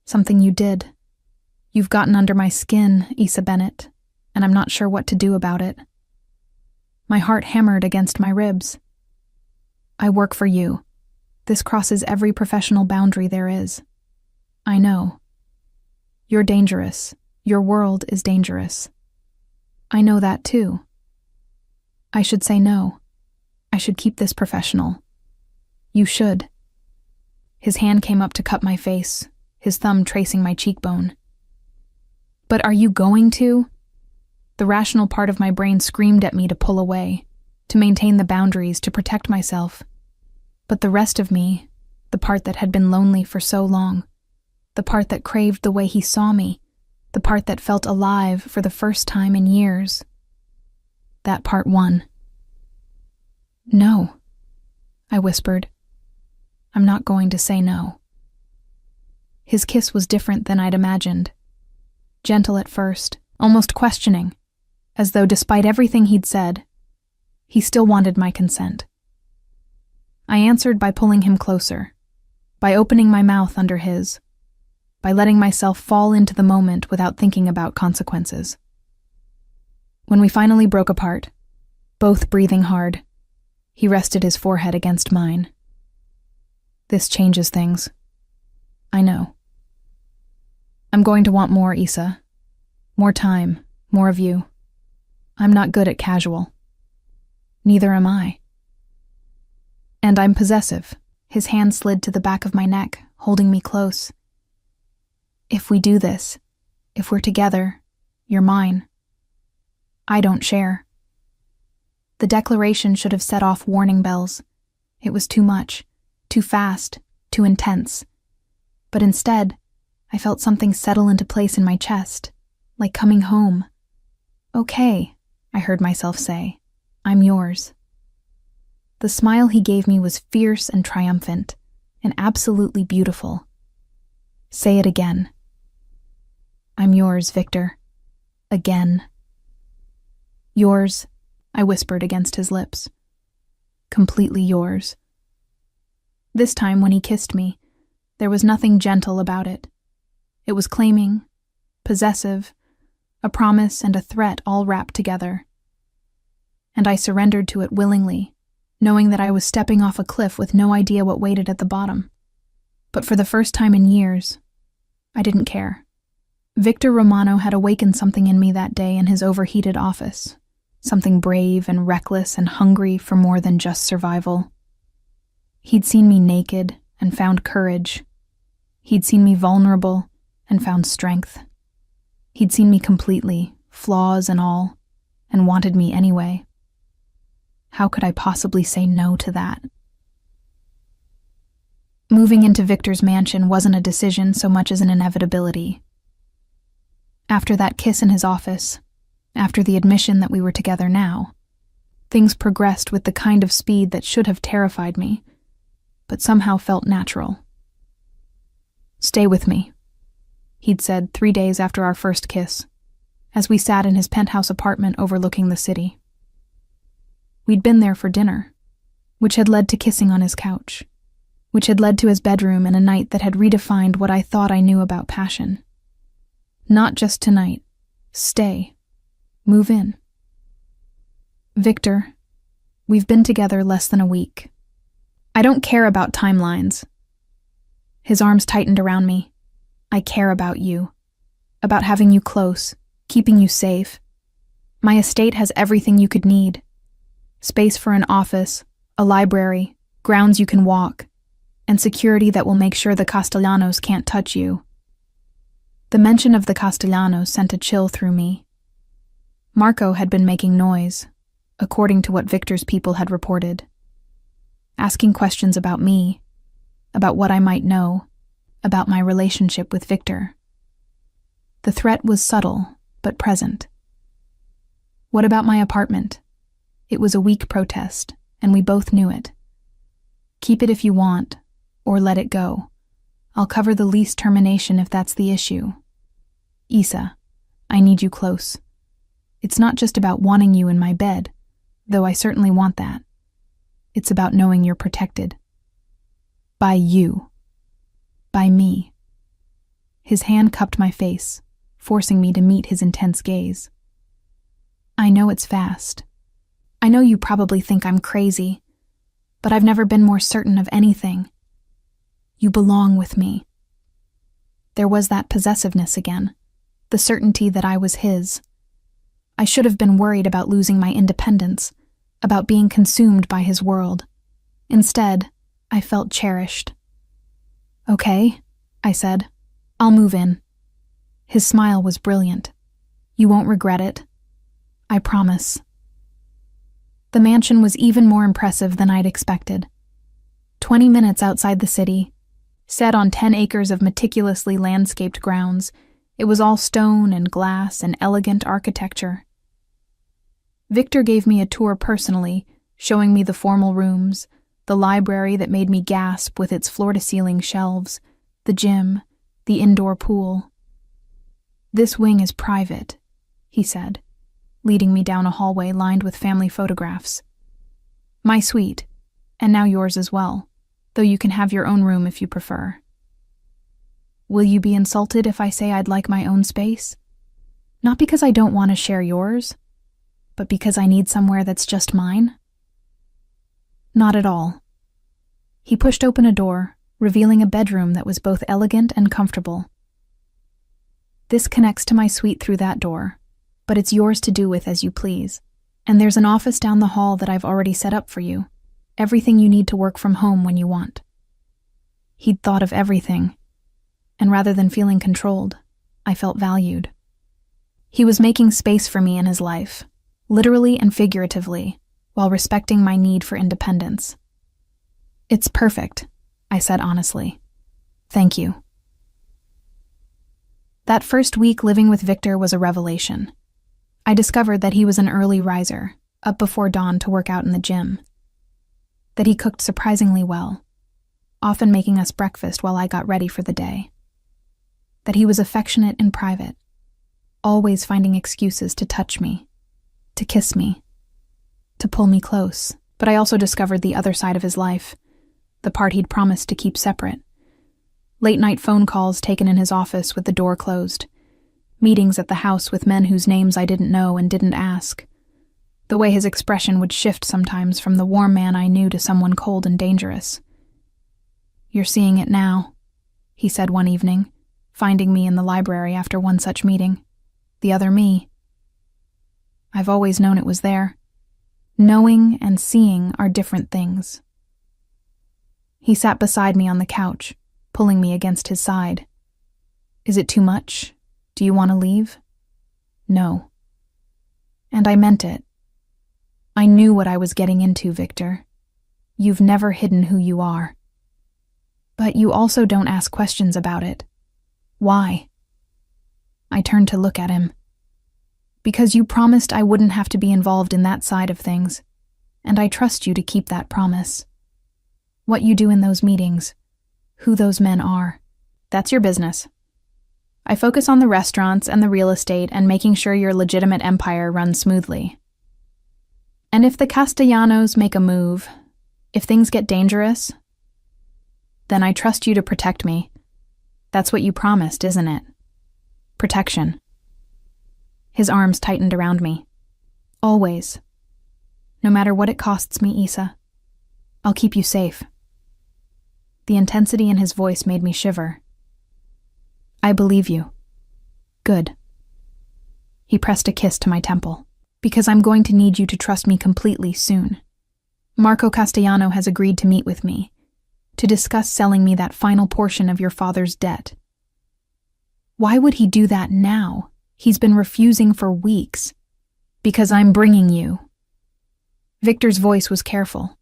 something you did. You've gotten under my skin, Issa Bennett, and I'm not sure what to do about it. My heart hammered against my ribs. I work for you. This crosses every professional boundary there is. I know. You're dangerous. Your world is dangerous. I know that too. I should say no. I should keep this professional. You should. His hand came up to cup my face, his thumb tracing my cheekbone. But are you going to? The rational part of my brain screamed at me to pull away, to maintain the boundaries, to protect myself. But the rest of me, the part that had been lonely for so long, the part that craved the way he saw me, the part that felt alive for the first time in years, that part won. No, I whispered. I'm not going to say no. His kiss was different than I'd imagined. Gentle at first, almost questioning, as though despite everything he'd said, he still wanted my consent. I answered by pulling him closer, by opening my mouth under his, by letting myself fall into the moment without thinking about consequences. When we finally broke apart, both breathing hard, he rested his forehead against mine. This changes things. I know. I'm going to want more, Issa. More time, more of you. I'm not good at casual. Neither am I. And I'm possessive. His hand slid to the back of my neck, holding me close. If we do this, if we're together, you're mine. I don't share. The declaration should have set off warning bells. It was too much, too fast, too intense. But instead, I felt something settle into place in my chest, like coming home. Okay, I heard myself say. I'm yours. The smile he gave me was fierce and triumphant, and absolutely beautiful. Say it again. I'm yours, Victor. Again. Yours, I whispered against his lips. Completely yours. This time when he kissed me, there was nothing gentle about it. It was claiming, possessive, a promise and a threat all wrapped together. And I surrendered to it willingly, knowing that I was stepping off a cliff with no idea what waited at the bottom. But for the first time in years, I didn't care. Victor Romano had awakened something in me that day in his overheated office, something brave and reckless and hungry for more than just survival. He'd seen me naked and found courage. He'd seen me vulnerable and found strength. He'd seen me completely, flaws and all, and wanted me anyway. How could I possibly say no to that? Moving into Victor's mansion wasn't a decision so much as an inevitability. After that kiss in his office, after the admission that we were together now, things progressed with the kind of speed that should have terrified me, but somehow felt natural. Stay with me, he'd said 3 days after our first kiss, as we sat in his penthouse apartment overlooking the city. We'd been there for dinner, which had led to kissing on his couch, which had led to his bedroom and a night that had redefined what I thought I knew about passion. Not just tonight. Stay. Move in. Victor, we've been together less than a week. I don't care about timelines. His arms tightened around me. I care about you. About having you close, keeping you safe. My estate has everything you could need. Space for an office, a library, grounds you can walk, and security that will make sure the Castellanos can't touch you. The mention of the Castellanos sent a chill through me. Marco had been making noise, according to what Victor's people had reported. Asking questions about me, about what I might know, about my relationship with Victor. The threat was subtle, but present. What about my apartment? It was a weak protest, and we both knew it. Keep it if you want, or let it go. I'll cover the lease termination if that's the issue. Issa, I need you close. It's not just about wanting you in my bed, though I certainly want that. It's about knowing you're protected. By you. By me. His hand cupped my face, forcing me to meet his intense gaze. I know it's fast. I know you probably think I'm crazy, but I've never been more certain of anything. You belong with me. There was that possessiveness again, the certainty that I was his. I should have been worried about losing my independence, about being consumed by his world. Instead, I felt cherished. Okay, I said. I'll move in. His smile was brilliant. You won't regret it. I promise. The mansion was even more impressive than I'd expected. 20 minutes outside the city, set on 10 acres of meticulously landscaped grounds, it was all stone and glass and elegant architecture. Victor gave me a tour personally, showing me the formal rooms, the library that made me gasp with its floor-to-ceiling shelves, the gym, the indoor pool. This wing is private, he said, leading me down a hallway lined with family photographs. My suite, and now yours as well, though you can have your own room if you prefer. Will you be insulted if I say I'd like my own space? Not because I don't want to share yours, but because I need somewhere that's just mine? Not at all. He pushed open a door, revealing a bedroom that was both elegant and comfortable. "This connects to my suite through that door, but it's yours to do with as you please. And there's an office down the hall that I've already set up for you. Everything you need to work from home when you want." He'd thought of everything, and rather than feeling controlled, I felt valued. He was making space for me in his life, literally and figuratively, while respecting my need for independence. "It's perfect," I said honestly. "Thank you." That first week living with Victor was a revelation. I discovered that he was an early riser, up before dawn to work out in the gym. That he cooked surprisingly well, often making us breakfast while I got ready for the day. That he was affectionate in private, always finding excuses to touch me, to kiss me, to pull me close. But I also discovered the other side of his life, the part he'd promised to keep separate. Late-night phone calls taken in his office with the door closed. Meetings at the house with men whose names I didn't know and didn't ask. The way his expression would shift sometimes from the warm man I knew to someone cold and dangerous. "You're seeing it now," he said one evening, finding me in the library after one such meeting. "The other me. I've always known it was there. Knowing and seeing are different things." He sat beside me on the couch, pulling me against his side. "Is it too much? Do you want to leave?" "No." And I meant it. I knew what I was getting into, Victor. You've never hidden who you are. But you also don't ask questions about it. Why? I turned to look at him. "Because you promised I wouldn't have to be involved in that side of things, and I trust you to keep that promise. What you do in those meetings, who those men are, that's your business. I focus on the restaurants and the real estate and making sure your legitimate empire runs smoothly. And if the Castellanos make a move, if things get dangerous, then I trust you to protect me. That's what you promised, isn't it? Protection." His arms tightened around me. "Always. No matter what it costs me, Issa. I'll keep you safe." The intensity in his voice made me shiver. "I believe you. Good." He pressed a kiss to my temple. "Because I'm going to need you to trust me completely soon. Marco Castellano has agreed to meet with me, to discuss selling me that final portion of your father's debt." "Why would he do that now? He's been refusing for weeks." "Because I'm bringing you." Victor's voice was careful.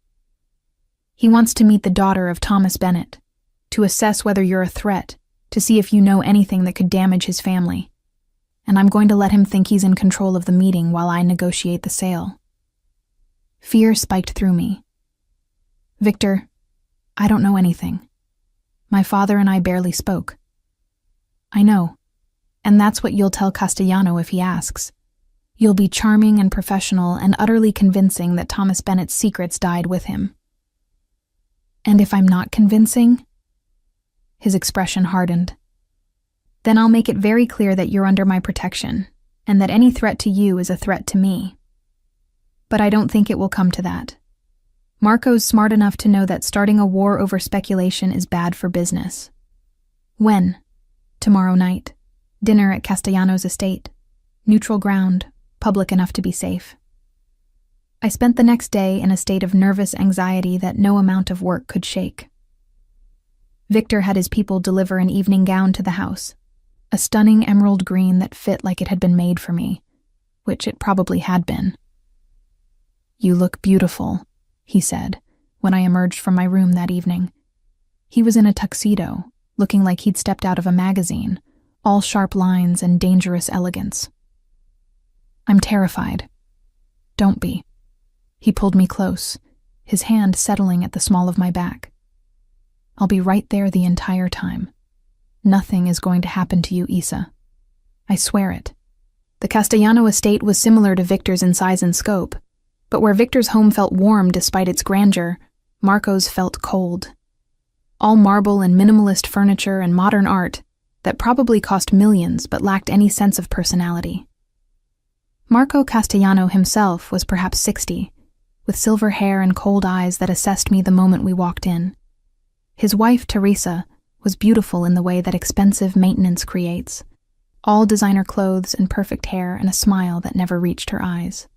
"He wants to meet the daughter of Thomas Bennett, to assess whether you're a threat, to see if you know anything that could damage his family. And I'm going to let him think he's in control of the meeting while I negotiate the sale." Fear spiked through me. "Victor, I don't know anything. My father and I barely spoke." "I know, and that's what you'll tell Castellano if he asks. You'll be charming and professional and utterly convincing that Thomas Bennett's secrets died with him." "And if I'm not convincing?" His expression hardened. "Then I'll make it very clear that you're under my protection, and that any threat to you is a threat to me. But I don't think it will come to that. Marco's smart enough to know that starting a war over speculation is bad for business." "When?" "Tomorrow night. Dinner at Castellano's estate. Neutral ground, public enough to be safe." I spent the next day in a state of nervous anxiety that no amount of work could shake. Victor had his people deliver an evening gown to the house, a stunning emerald green that fit like it had been made for me, which it probably had been. "You look beautiful," he said, when I emerged from my room that evening. He was in a tuxedo, looking like he'd stepped out of a magazine, all sharp lines and dangerous elegance. "I'm terrified." "Don't be." He pulled me close, his hand settling at the small of my back. "I'll be right there the entire time. Nothing is going to happen to you, Issa. I swear it." The Castellano estate was similar to Victor's in size and scope, but where Victor's home felt warm despite its grandeur, Marco's felt cold. All marble and minimalist furniture and modern art that probably cost millions but lacked any sense of personality. Marco Castellano himself was perhaps 60, with silver hair and cold eyes that assessed me the moment we walked in. His wife, Teresa, was beautiful in the way that expensive maintenance creates. All designer clothes and perfect hair and a smile that never reached her eyes.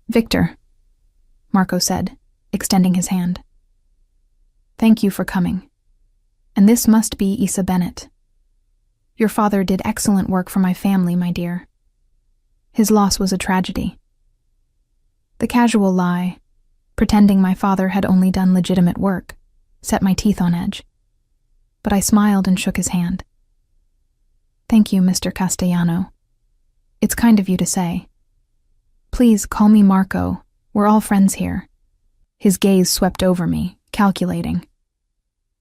"Victor," Marco said, extending his hand. "Thank you for coming. And this must be Isa Bennett. Your father did excellent work for my family, my dear. His loss was a tragedy." The casual lie, pretending my father had only done legitimate work, set my teeth on edge. But I smiled and shook his hand. "Thank you, Mr. Castellano. It's kind of you to say. Please call me Marco. We're all friends here." His gaze swept over me, calculating.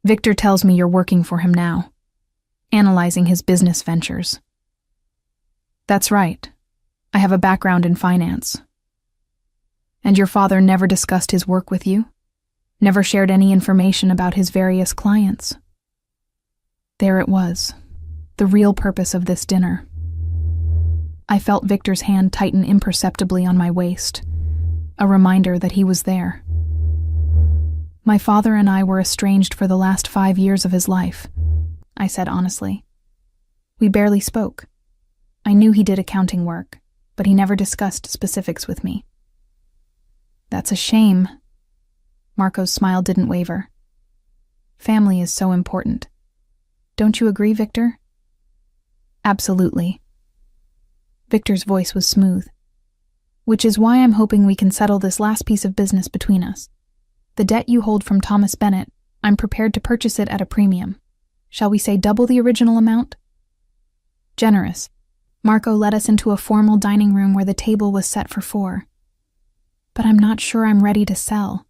"Victor tells me you're working for him now, analyzing his business ventures." "That's right. I have a background in finance." "And your father never discussed his work with you? Never shared any information about his various clients?" There it was, the real purpose of this dinner. I felt Victor's hand tighten imperceptibly on my waist, a reminder that he was there. "My father and I were estranged for the last 5 years of his life," I said honestly. "We barely spoke. I knew he did accounting work, but he never discussed specifics with me." "That's a shame." Marco's smile didn't waver. "Family is so important. Don't you agree, Victor?" "Absolutely." Victor's voice was smooth. "Which is why I'm hoping we can settle this last piece of business between us. The debt you hold from Thomas Bennett, I'm prepared to purchase it at a premium. Shall we say double the original amount?" Generous. Marco led us into a formal dining room where the table was set for 4. "But I'm not sure I'm ready to sell.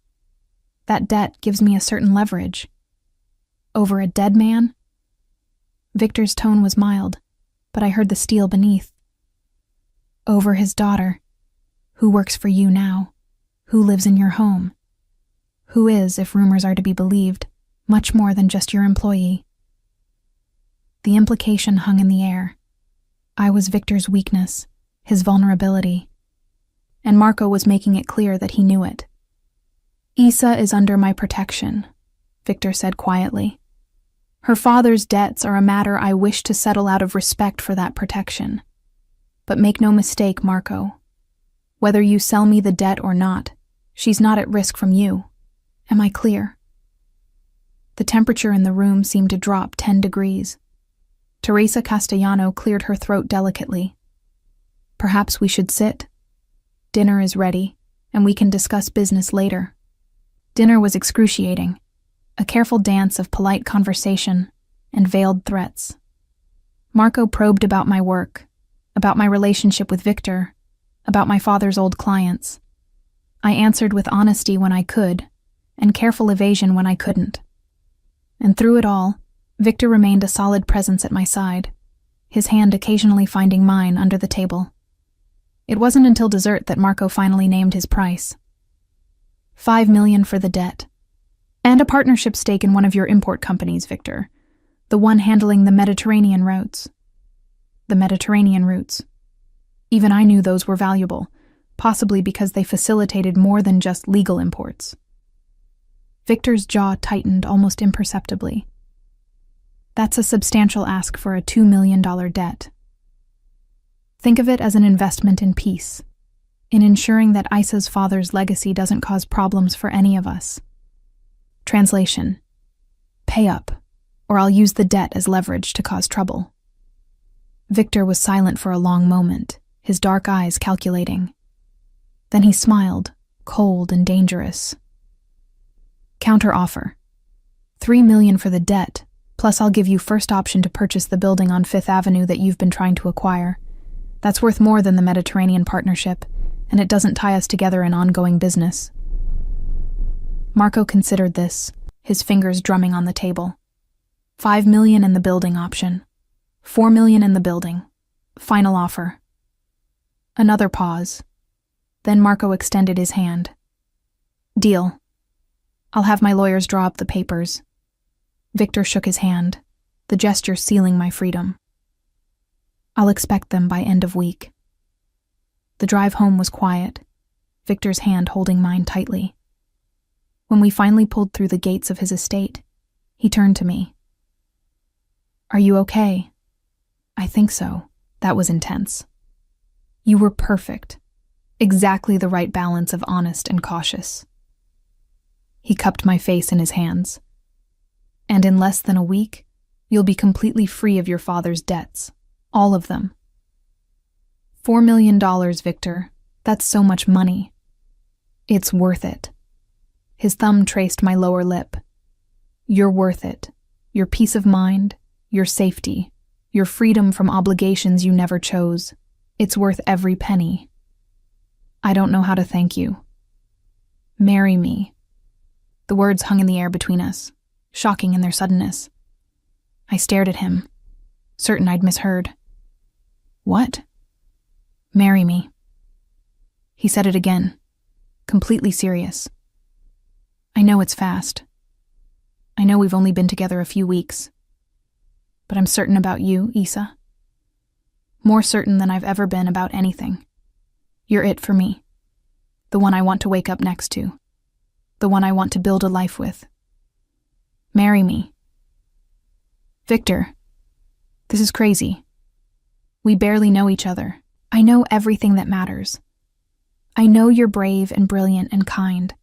That debt gives me a certain leverage." "Over a dead man?" Victor's tone was mild, but I heard the steel beneath. "Over his daughter, who works for you now, who lives in your home, who is, if rumors are to be believed, much more than just your employee." The implication hung in the air. I was Victor's weakness, his vulnerability, and Marco was making it clear that he knew it. "Isa is under my protection," Victor said quietly. "Her father's debts are a matter I wish to settle out of respect for that protection. But make no mistake, Marco. Whether you sell me the debt or not, she's not at risk from you. Am I clear?" The temperature in the room seemed to drop 10 degrees. Teresa Castellano cleared her throat delicately. "Perhaps we should sit. Dinner is ready, and we can discuss business later." Dinner was excruciating, a careful dance of polite conversation and veiled threats. Marco probed about my work, about my relationship with Victor, about my father's old clients. I answered with honesty when I could, and careful evasion when I couldn't. And through it all, Victor remained a solid presence at my side, his hand occasionally finding mine under the table. It wasn't until dessert that Marco finally named his price. $5 million for the debt. And a partnership stake in one of your import companies, Victor. The one handling the Mediterranean routes. The Mediterranean routes. Even I knew those were valuable, possibly because they facilitated more than just legal imports. Victor's jaw tightened almost imperceptibly. That's a substantial ask for a $2 million debt. Think of it as an investment in peace, in ensuring that Isa's father's legacy doesn't cause problems for any of us. Translation: pay up, or I'll use the debt as leverage to cause trouble. Victor was silent for a long moment, his dark eyes calculating. Then he smiled, cold and dangerous. Counter offer. $3 million for the debt, plus I'll give you first option to purchase the building on 5th Avenue that you've been trying to acquire. That's worth more than the Mediterranean partnership, and it doesn't tie us together in ongoing business. Marco considered this, his fingers drumming on the table. $5 million in the building option. $4 million in the building. Final offer. Another pause. Then Marco extended his hand. Deal. I'll have my lawyers draw up the papers. Victor shook his hand, the gesture sealing my freedom. I'll expect them by end of week. The drive home was quiet, Victor's hand holding mine tightly. When we finally pulled through the gates of his estate, he turned to me. "Are you okay?" "I think so." That was intense. "You were perfect. Exactly the right balance of honest and cautious." He cupped my face in his hands. "And in less than a week, you'll be completely free of your father's debts. All of them." $4 million, Victor. That's so much money. "It's worth it." His thumb traced my lower lip. "You're worth it. Your peace of mind, your safety, your freedom from obligations you never chose. It's worth every penny." "I don't know how to thank you." "Marry me." The words hung in the air between us, shocking in their suddenness. I stared at him, certain I'd misheard. "What?" "Marry me." He said it again, completely serious. "I know it's fast. I know we've only been together a few weeks. But I'm certain about you, Issa. More certain than I've ever been about anything. You're it for me. The one I want to wake up next to. The one I want to build a life with. Marry me." "Victor, this is crazy. We barely know each other. I know everything that matters. I know you're brave and brilliant and kind.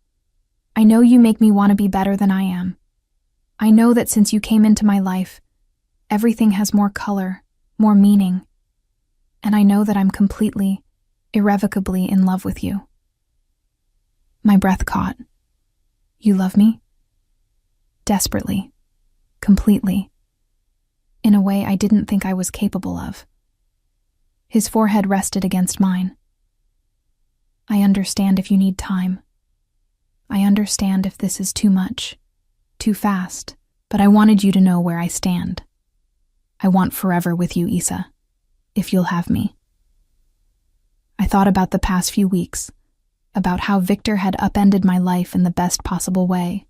I know you make me want to be better than I am. I know that since you came into my life, everything has more color, more meaning. And I know that I'm completely, irrevocably in love with you." My breath caught. "You love me?" Desperately. Completely. In a way I didn't think I was capable of. His forehead rested against mine. "I understand if you need time. I understand if this is too much, too fast, but I wanted you to know where I stand. I want forever with you, Issa, if you'll have me." I thought about the past few weeks, about how Victor had upended my life in the best possible way,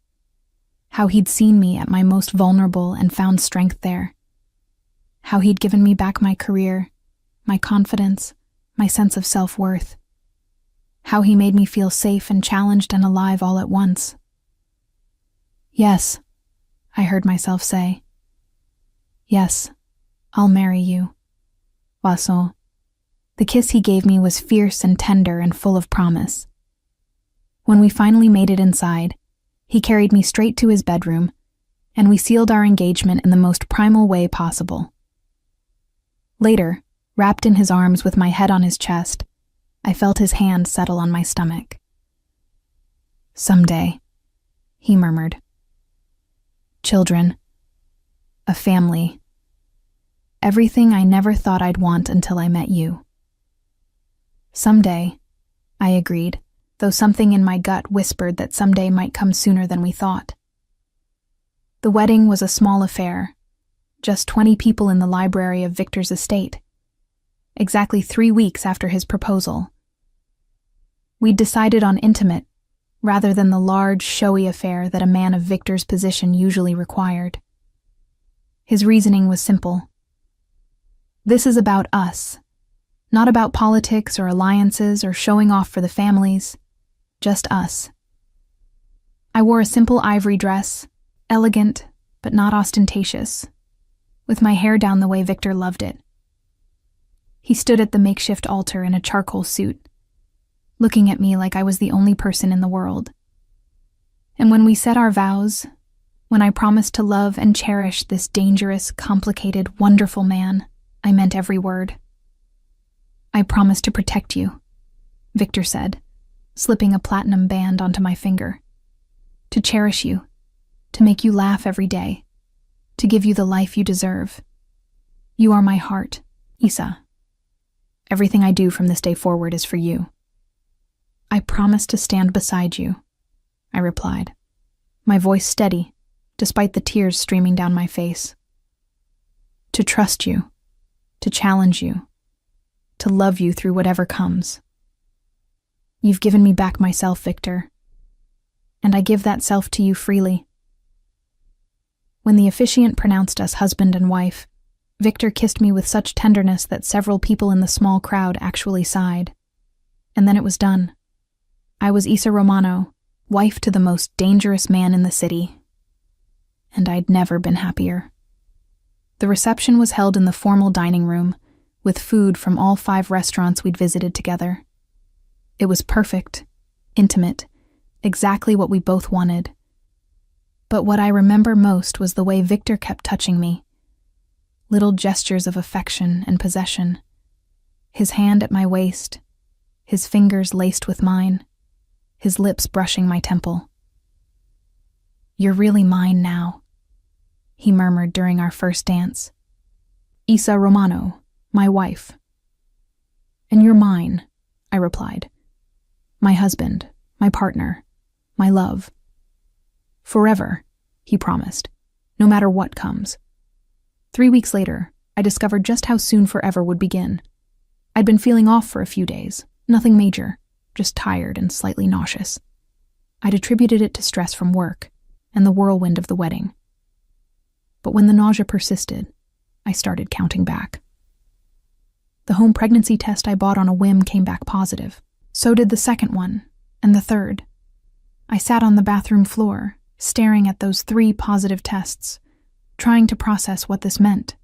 how he'd seen me at my most vulnerable and found strength there, how he'd given me back my career, my confidence, my sense of self-worth, how he made me feel safe and challenged and alive all at once. "Yes," I heard myself say. "Yes, I'll marry you." Poisson. The kiss he gave me was fierce and tender and full of promise. When we finally made it inside, he carried me straight to his bedroom, and we sealed our engagement in the most primal way possible. Later, wrapped in his arms with my head on his chest, I felt his hand settle on my stomach. "Someday," he murmured. "Children. A family. Everything I never thought I'd want until I met you." "Someday," I agreed, though something in my gut whispered that someday might come sooner than we thought. The wedding was a small affair, just 20 people in the library of Victor's estate, exactly 3 weeks after his proposal. We'd decided on intimate, rather than the large, showy affair that a man of Victor's position usually required. His reasoning was simple. This is about us, not about politics or alliances or showing off for the families, just us. I wore a simple ivory dress, elegant but not ostentatious, with my hair down the way Victor loved it. He stood at the makeshift altar in a charcoal suit, looking at me like I was the only person in the world. And when we said our vows, when I promised to love and cherish this dangerous, complicated, wonderful man, I meant every word. "I promise to protect you," Victor said, slipping a platinum band onto my finger. "To cherish you, to make you laugh every day, to give you the life you deserve. You are my heart, Issa. Everything I do from this day forward is for you." "I promise to stand beside you," I replied, my voice steady, despite the tears streaming down my face. "To trust you, to challenge you, to love you through whatever comes. You've given me back myself, Victor, and I give that self to you freely." When the officiant pronounced us husband and wife, Victor kissed me with such tenderness that several people in the small crowd actually sighed. And then it was done. I was Issa Romano, wife to the most dangerous man in the city. And I'd never been happier. The reception was held in the formal dining room, with food from all 5 restaurants we'd visited together. It was perfect, intimate, exactly what we both wanted. But what I remember most was the way Victor kept touching me. Little gestures of affection and possession. His hand at my waist, his fingers laced with mine, his lips brushing my temple. "You're really mine now," he murmured during our first dance. "Isa Romano, my wife." "And you're mine," I replied. "My husband, my partner, my love." "Forever," he promised, "no matter what comes." 3 weeks later, I discovered just how soon forever would begin. I'd been feeling off for a few days, nothing major, just tired and slightly nauseous. I'd attributed it to stress from work and the whirlwind of the wedding. But when the nausea persisted, I started counting back. The home pregnancy test I bought on a whim came back positive. So did the second one, and the third. I sat on the bathroom floor, staring at those 3 positive tests, trying to process what this meant.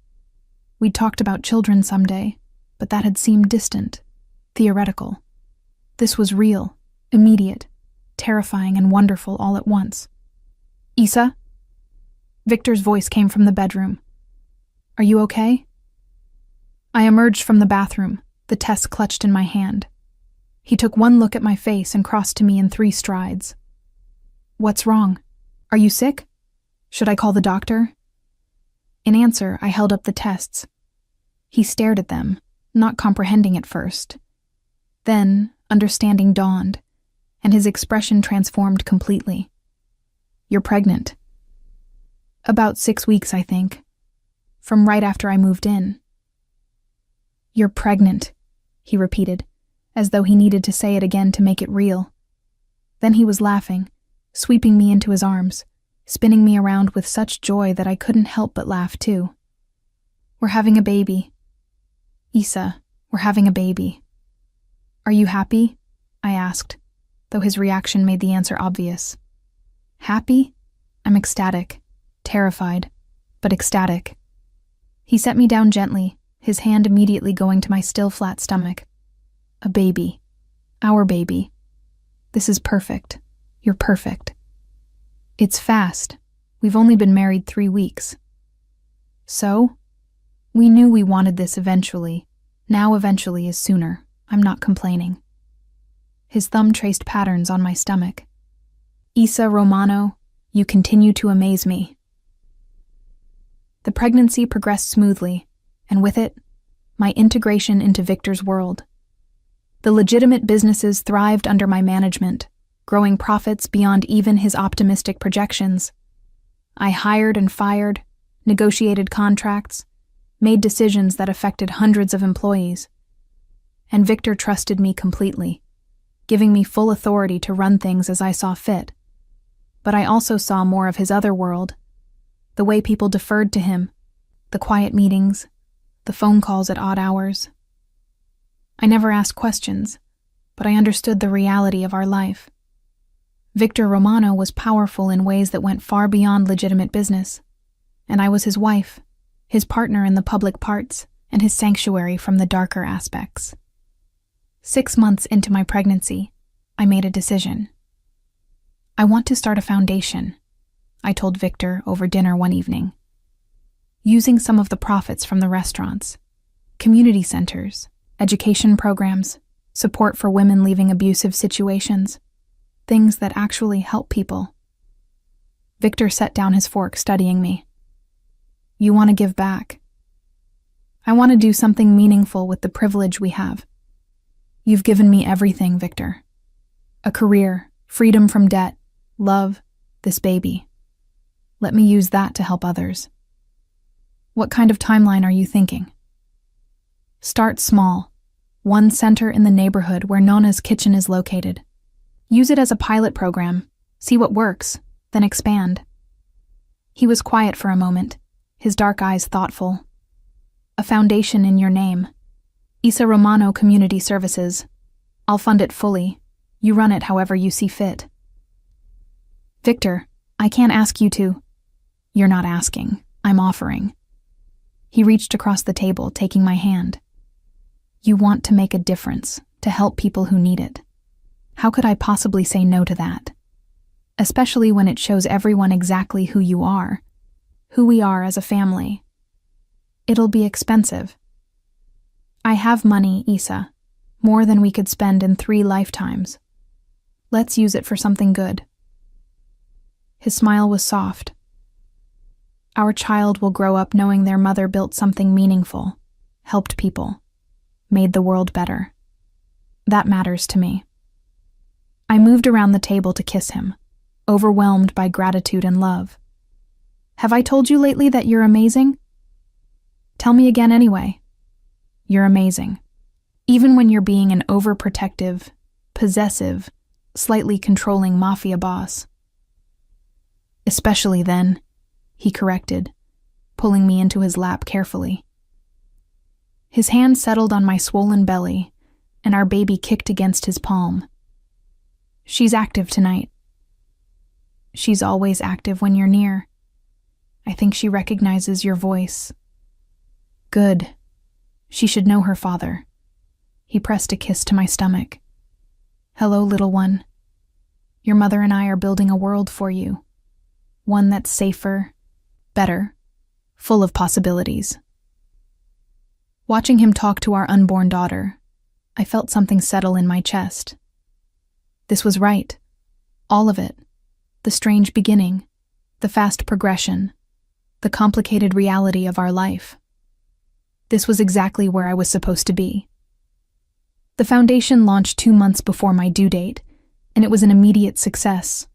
We'd talked about children someday, but that had seemed distant, theoretical. This was real, immediate, terrifying and wonderful all at once. "Isa?" Victor's voice came from the bedroom. "Are you okay?" I emerged from the bathroom, the test clutched in my hand. He took one look at my face and crossed to me in 3 strides. "What's wrong? Are you sick? Should I call the doctor?" In answer, I held up the tests. He stared at them, not comprehending at first. Then, understanding dawned, and his expression transformed completely. "You're pregnant." "About 6 weeks, I think. From right after I moved in." "You're pregnant," he repeated, as though he needed to say it again to make it real. Then he was laughing, sweeping me into his arms, spinning me around with such joy that I couldn't help but laugh too. "We're having a baby. Isa, we're having a baby." "Are you happy?" I asked, though his reaction made the answer obvious. "Happy? I'm ecstatic, terrified, but ecstatic." He set me down gently, his hand immediately going to my still flat stomach. "A baby. Our baby. This is perfect. You're perfect." "It's fast. We've only been married 3 weeks." "So? We knew we wanted this eventually. Now eventually is sooner. I'm not complaining." His thumb traced patterns on my stomach. "Isa Romano, you continue to amaze me." The pregnancy progressed smoothly, and with it, my integration into Victor's world. The legitimate businesses thrived under my management, growing profits beyond even his optimistic projections. I hired and fired, negotiated contracts, made decisions that affected hundreds of employees. And Victor trusted me completely, giving me full authority to run things as I saw fit. But I also saw more of his other world, the way people deferred to him, the quiet meetings, the phone calls at odd hours. I never asked questions, but I understood the reality of our life. Victor Romano was powerful in ways that went far beyond legitimate business, and I was his wife, his partner in the public parts, and his sanctuary from the darker aspects. 6 months into my pregnancy, I made a decision. "I want to start a foundation," I told Victor over dinner one evening. "Using some of the profits from the restaurants, community centers, education programs, support for women leaving abusive situations, things that actually help people." Victor set down his fork, studying me. "You want to give back?" "I want to do something meaningful with the privilege we have." "You've given me everything, Victor. A career, freedom from debt, love, this baby. Let me use that to help others." "What kind of timeline are you thinking?" "Start small. One center in the neighborhood where Nona's kitchen is located. Use it as a pilot program, see what works, then expand." He was quiet for a moment, his dark eyes thoughtful. "A foundation in your name. Isa Romano Community Services. I'll fund it fully. You run it however you see fit." Victor, I can't ask you to. You're not asking. I'm offering. He reached across the table, taking my hand. You want to make a difference, to help people who need it. How could I possibly say no to that? Especially when it shows everyone exactly who you are, who we are as a family. It'll be expensive. I have money, Isa, more than we could spend in 3 lifetimes. Let's use it for something good. His smile was soft. Our child will grow up knowing their mother built something meaningful, helped people, made the world better. That matters to me. I moved around the table to kiss him, overwhelmed by gratitude and love. Have I told you lately that you're amazing? Tell me again anyway. You're amazing. Even when you're being an overprotective, possessive, slightly controlling mafia boss. Especially then, he corrected, pulling me into his lap carefully. His hand settled on my swollen belly, and our baby kicked against his palm. She's active tonight. She's always active when you're near. I think she recognizes your voice. Good. She should know her father. He pressed a kiss to my stomach. Hello, little one. Your mother and I are building a world for you. One that's safer, better, full of possibilities. Watching him talk to our unborn daughter, I felt something settle in my chest. This was right. All of it. The strange beginning, the fast progression, the complicated reality of our life. This was exactly where I was supposed to be. The foundation launched 2 months before my due date, and it was an immediate success.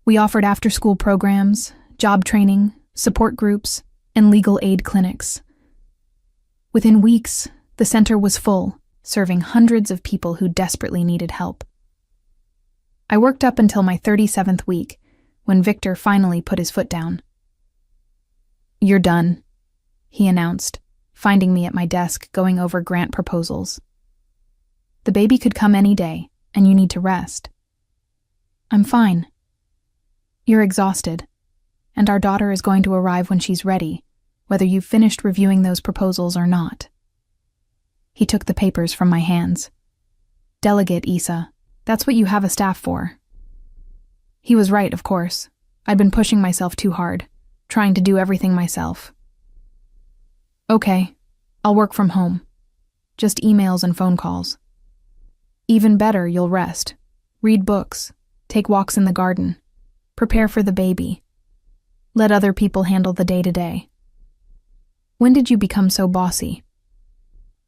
We offered after-school programs, job training, support groups, and legal aid clinics. Within weeks, the center was full, serving hundreds of people who desperately needed help. I worked up until my 37th week, when Victor finally put his foot down. You're done, he announced, finding me at my desk going over grant proposals. The baby could come any day, and you need to rest. I'm fine. You're exhausted, and our daughter is going to arrive when she's ready, whether you've finished reviewing those proposals or not. He took the papers from my hands. Delegate, Isa. That's what you have a staff for. He was right, of course. I'd been pushing myself too hard, trying to do everything myself. Okay, I'll work from home. Just emails and phone calls. Even better, you'll rest. Read books. Take walks in the garden. Prepare for the baby. Let other people handle the day-to-day. When did you become so bossy?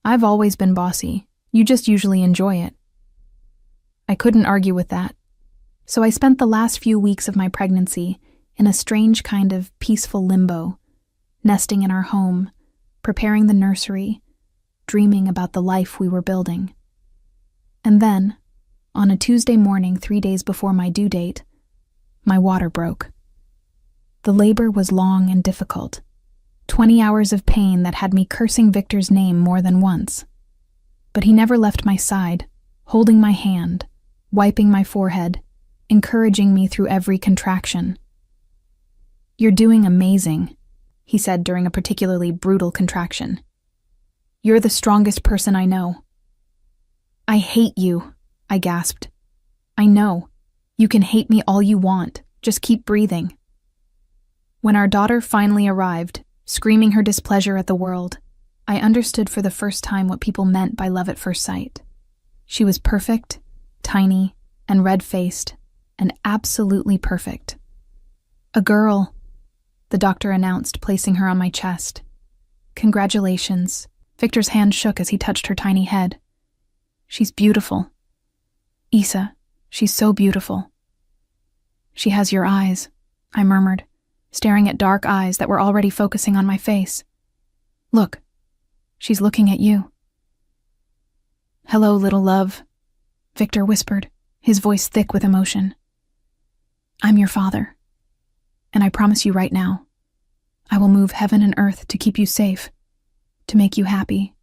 I've always been bossy. You just usually enjoy it. I couldn't argue with that. So I spent the last few weeks of my pregnancy in a strange kind of peaceful limbo, nesting in our home, preparing the nursery, dreaming about the life we were building. And then, on a Tuesday morning 3 days before my due date, my water broke. The labor was long and difficult. 20 hours of pain that had me cursing Victor's name more than once. But he never left my side, holding my hand, wiping my forehead, encouraging me through every contraction. You're doing amazing, he said during a particularly brutal contraction. You're the strongest person I know. I hate you, I gasped. I know. You can hate me all you want. Just keep breathing. When our daughter finally arrived, screaming her displeasure at the world, I understood for the first time what people meant by love at first sight. She was perfect, tiny, and red-faced, and absolutely perfect. A girl, the doctor announced, placing her on my chest. Congratulations. Victor's hand shook as he touched her tiny head. She's beautiful. Isa, she's so beautiful. She has your eyes, I murmured, staring at dark eyes that were already focusing on my face. Look, she's looking at you. Hello, little love, Victor whispered, his voice thick with emotion. I'm your father, and I promise you right now, I will move heaven and earth to keep you safe, to make you happy,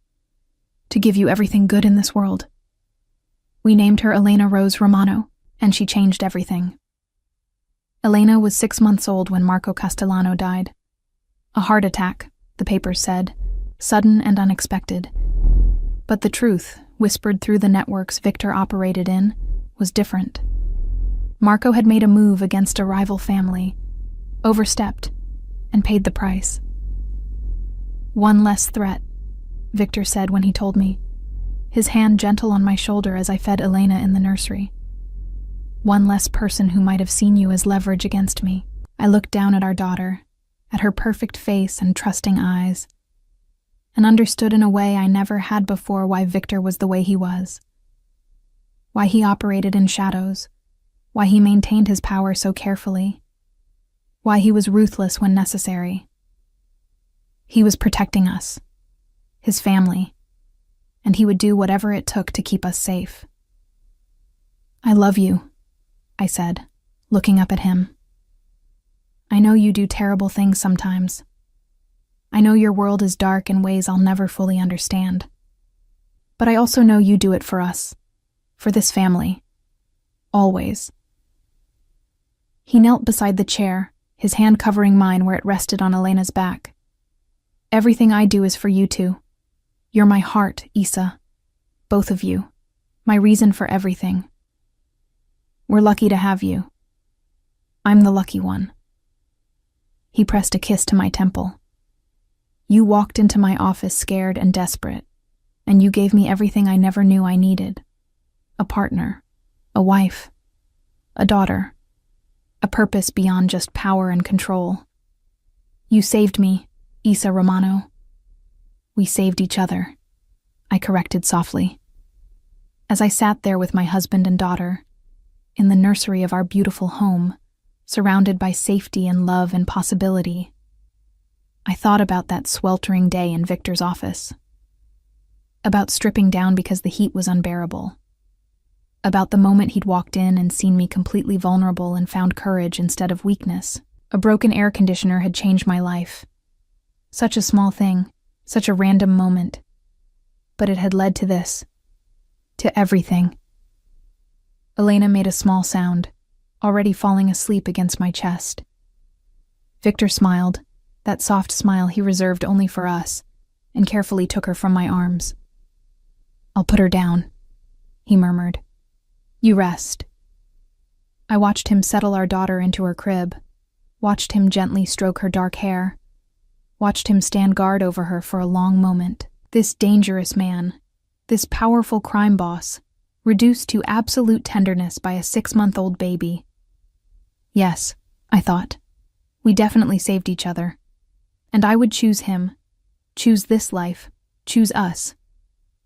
to give you everything good in this world. We named her Elena Rose Romano, and she changed everything. Elena was 6 months old when Marco Castellano died. A heart attack, the papers said, sudden and unexpected. But the truth, whispered through the networks Victor operated in, was different. Marco had made a move against a rival family, overstepped, and paid the price. "One less threat," Victor said when he told me, his hand gentle on my shoulder as I fed Elena in the nursery. "One less person who might have seen you as leverage against me." I looked down at our daughter, at her perfect face and trusting eyes, and understood in a way I never had before why Victor was the way he was. Why he operated in shadows, why he maintained his power so carefully, why he was ruthless when necessary. He was protecting us, his family, and he would do whatever it took to keep us safe. "I love you," I said, looking up at him. "I know you do terrible things sometimes. I know your world is dark in ways I'll never fully understand. But I also know you do it for us, for this family. Always." He knelt beside the chair, his hand covering mine where it rested on Elena's back. "Everything I do is for you two. You're my heart, Isa. Both of you. My reason for everything. We're lucky to have you. I'm the lucky one." He pressed a kiss to my temple. "You walked into my office scared and desperate, and you gave me everything I never knew I needed. A partner, a wife, a daughter, a purpose beyond just power and control. You saved me, Isa Romano." "We saved each other," I corrected softly. As I sat there with my husband and daughter, in the nursery of our beautiful home, surrounded by safety and love and possibility, I thought about that sweltering day in Victor's office. About stripping down because the heat was unbearable. About the moment he'd walked in and seen me completely vulnerable and found courage instead of weakness. A broken air conditioner had changed my life. Such a small thing, such a random moment. But it had led to this. To everything. Elena made a small sound, already falling asleep against my chest. Victor smiled, that soft smile he reserved only for us, and carefully took her from my arms. "I'll put her down," he murmured. "You rest." I watched him settle our daughter into her crib, watched him gently stroke her dark hair, watched him stand guard over her for a long moment. This dangerous man, this powerful crime boss, reduced to absolute tenderness by a 6-month-old baby. Yes, I thought, we definitely saved each other. And I would choose him, choose this life, choose us,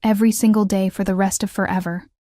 every single day for the rest of forever.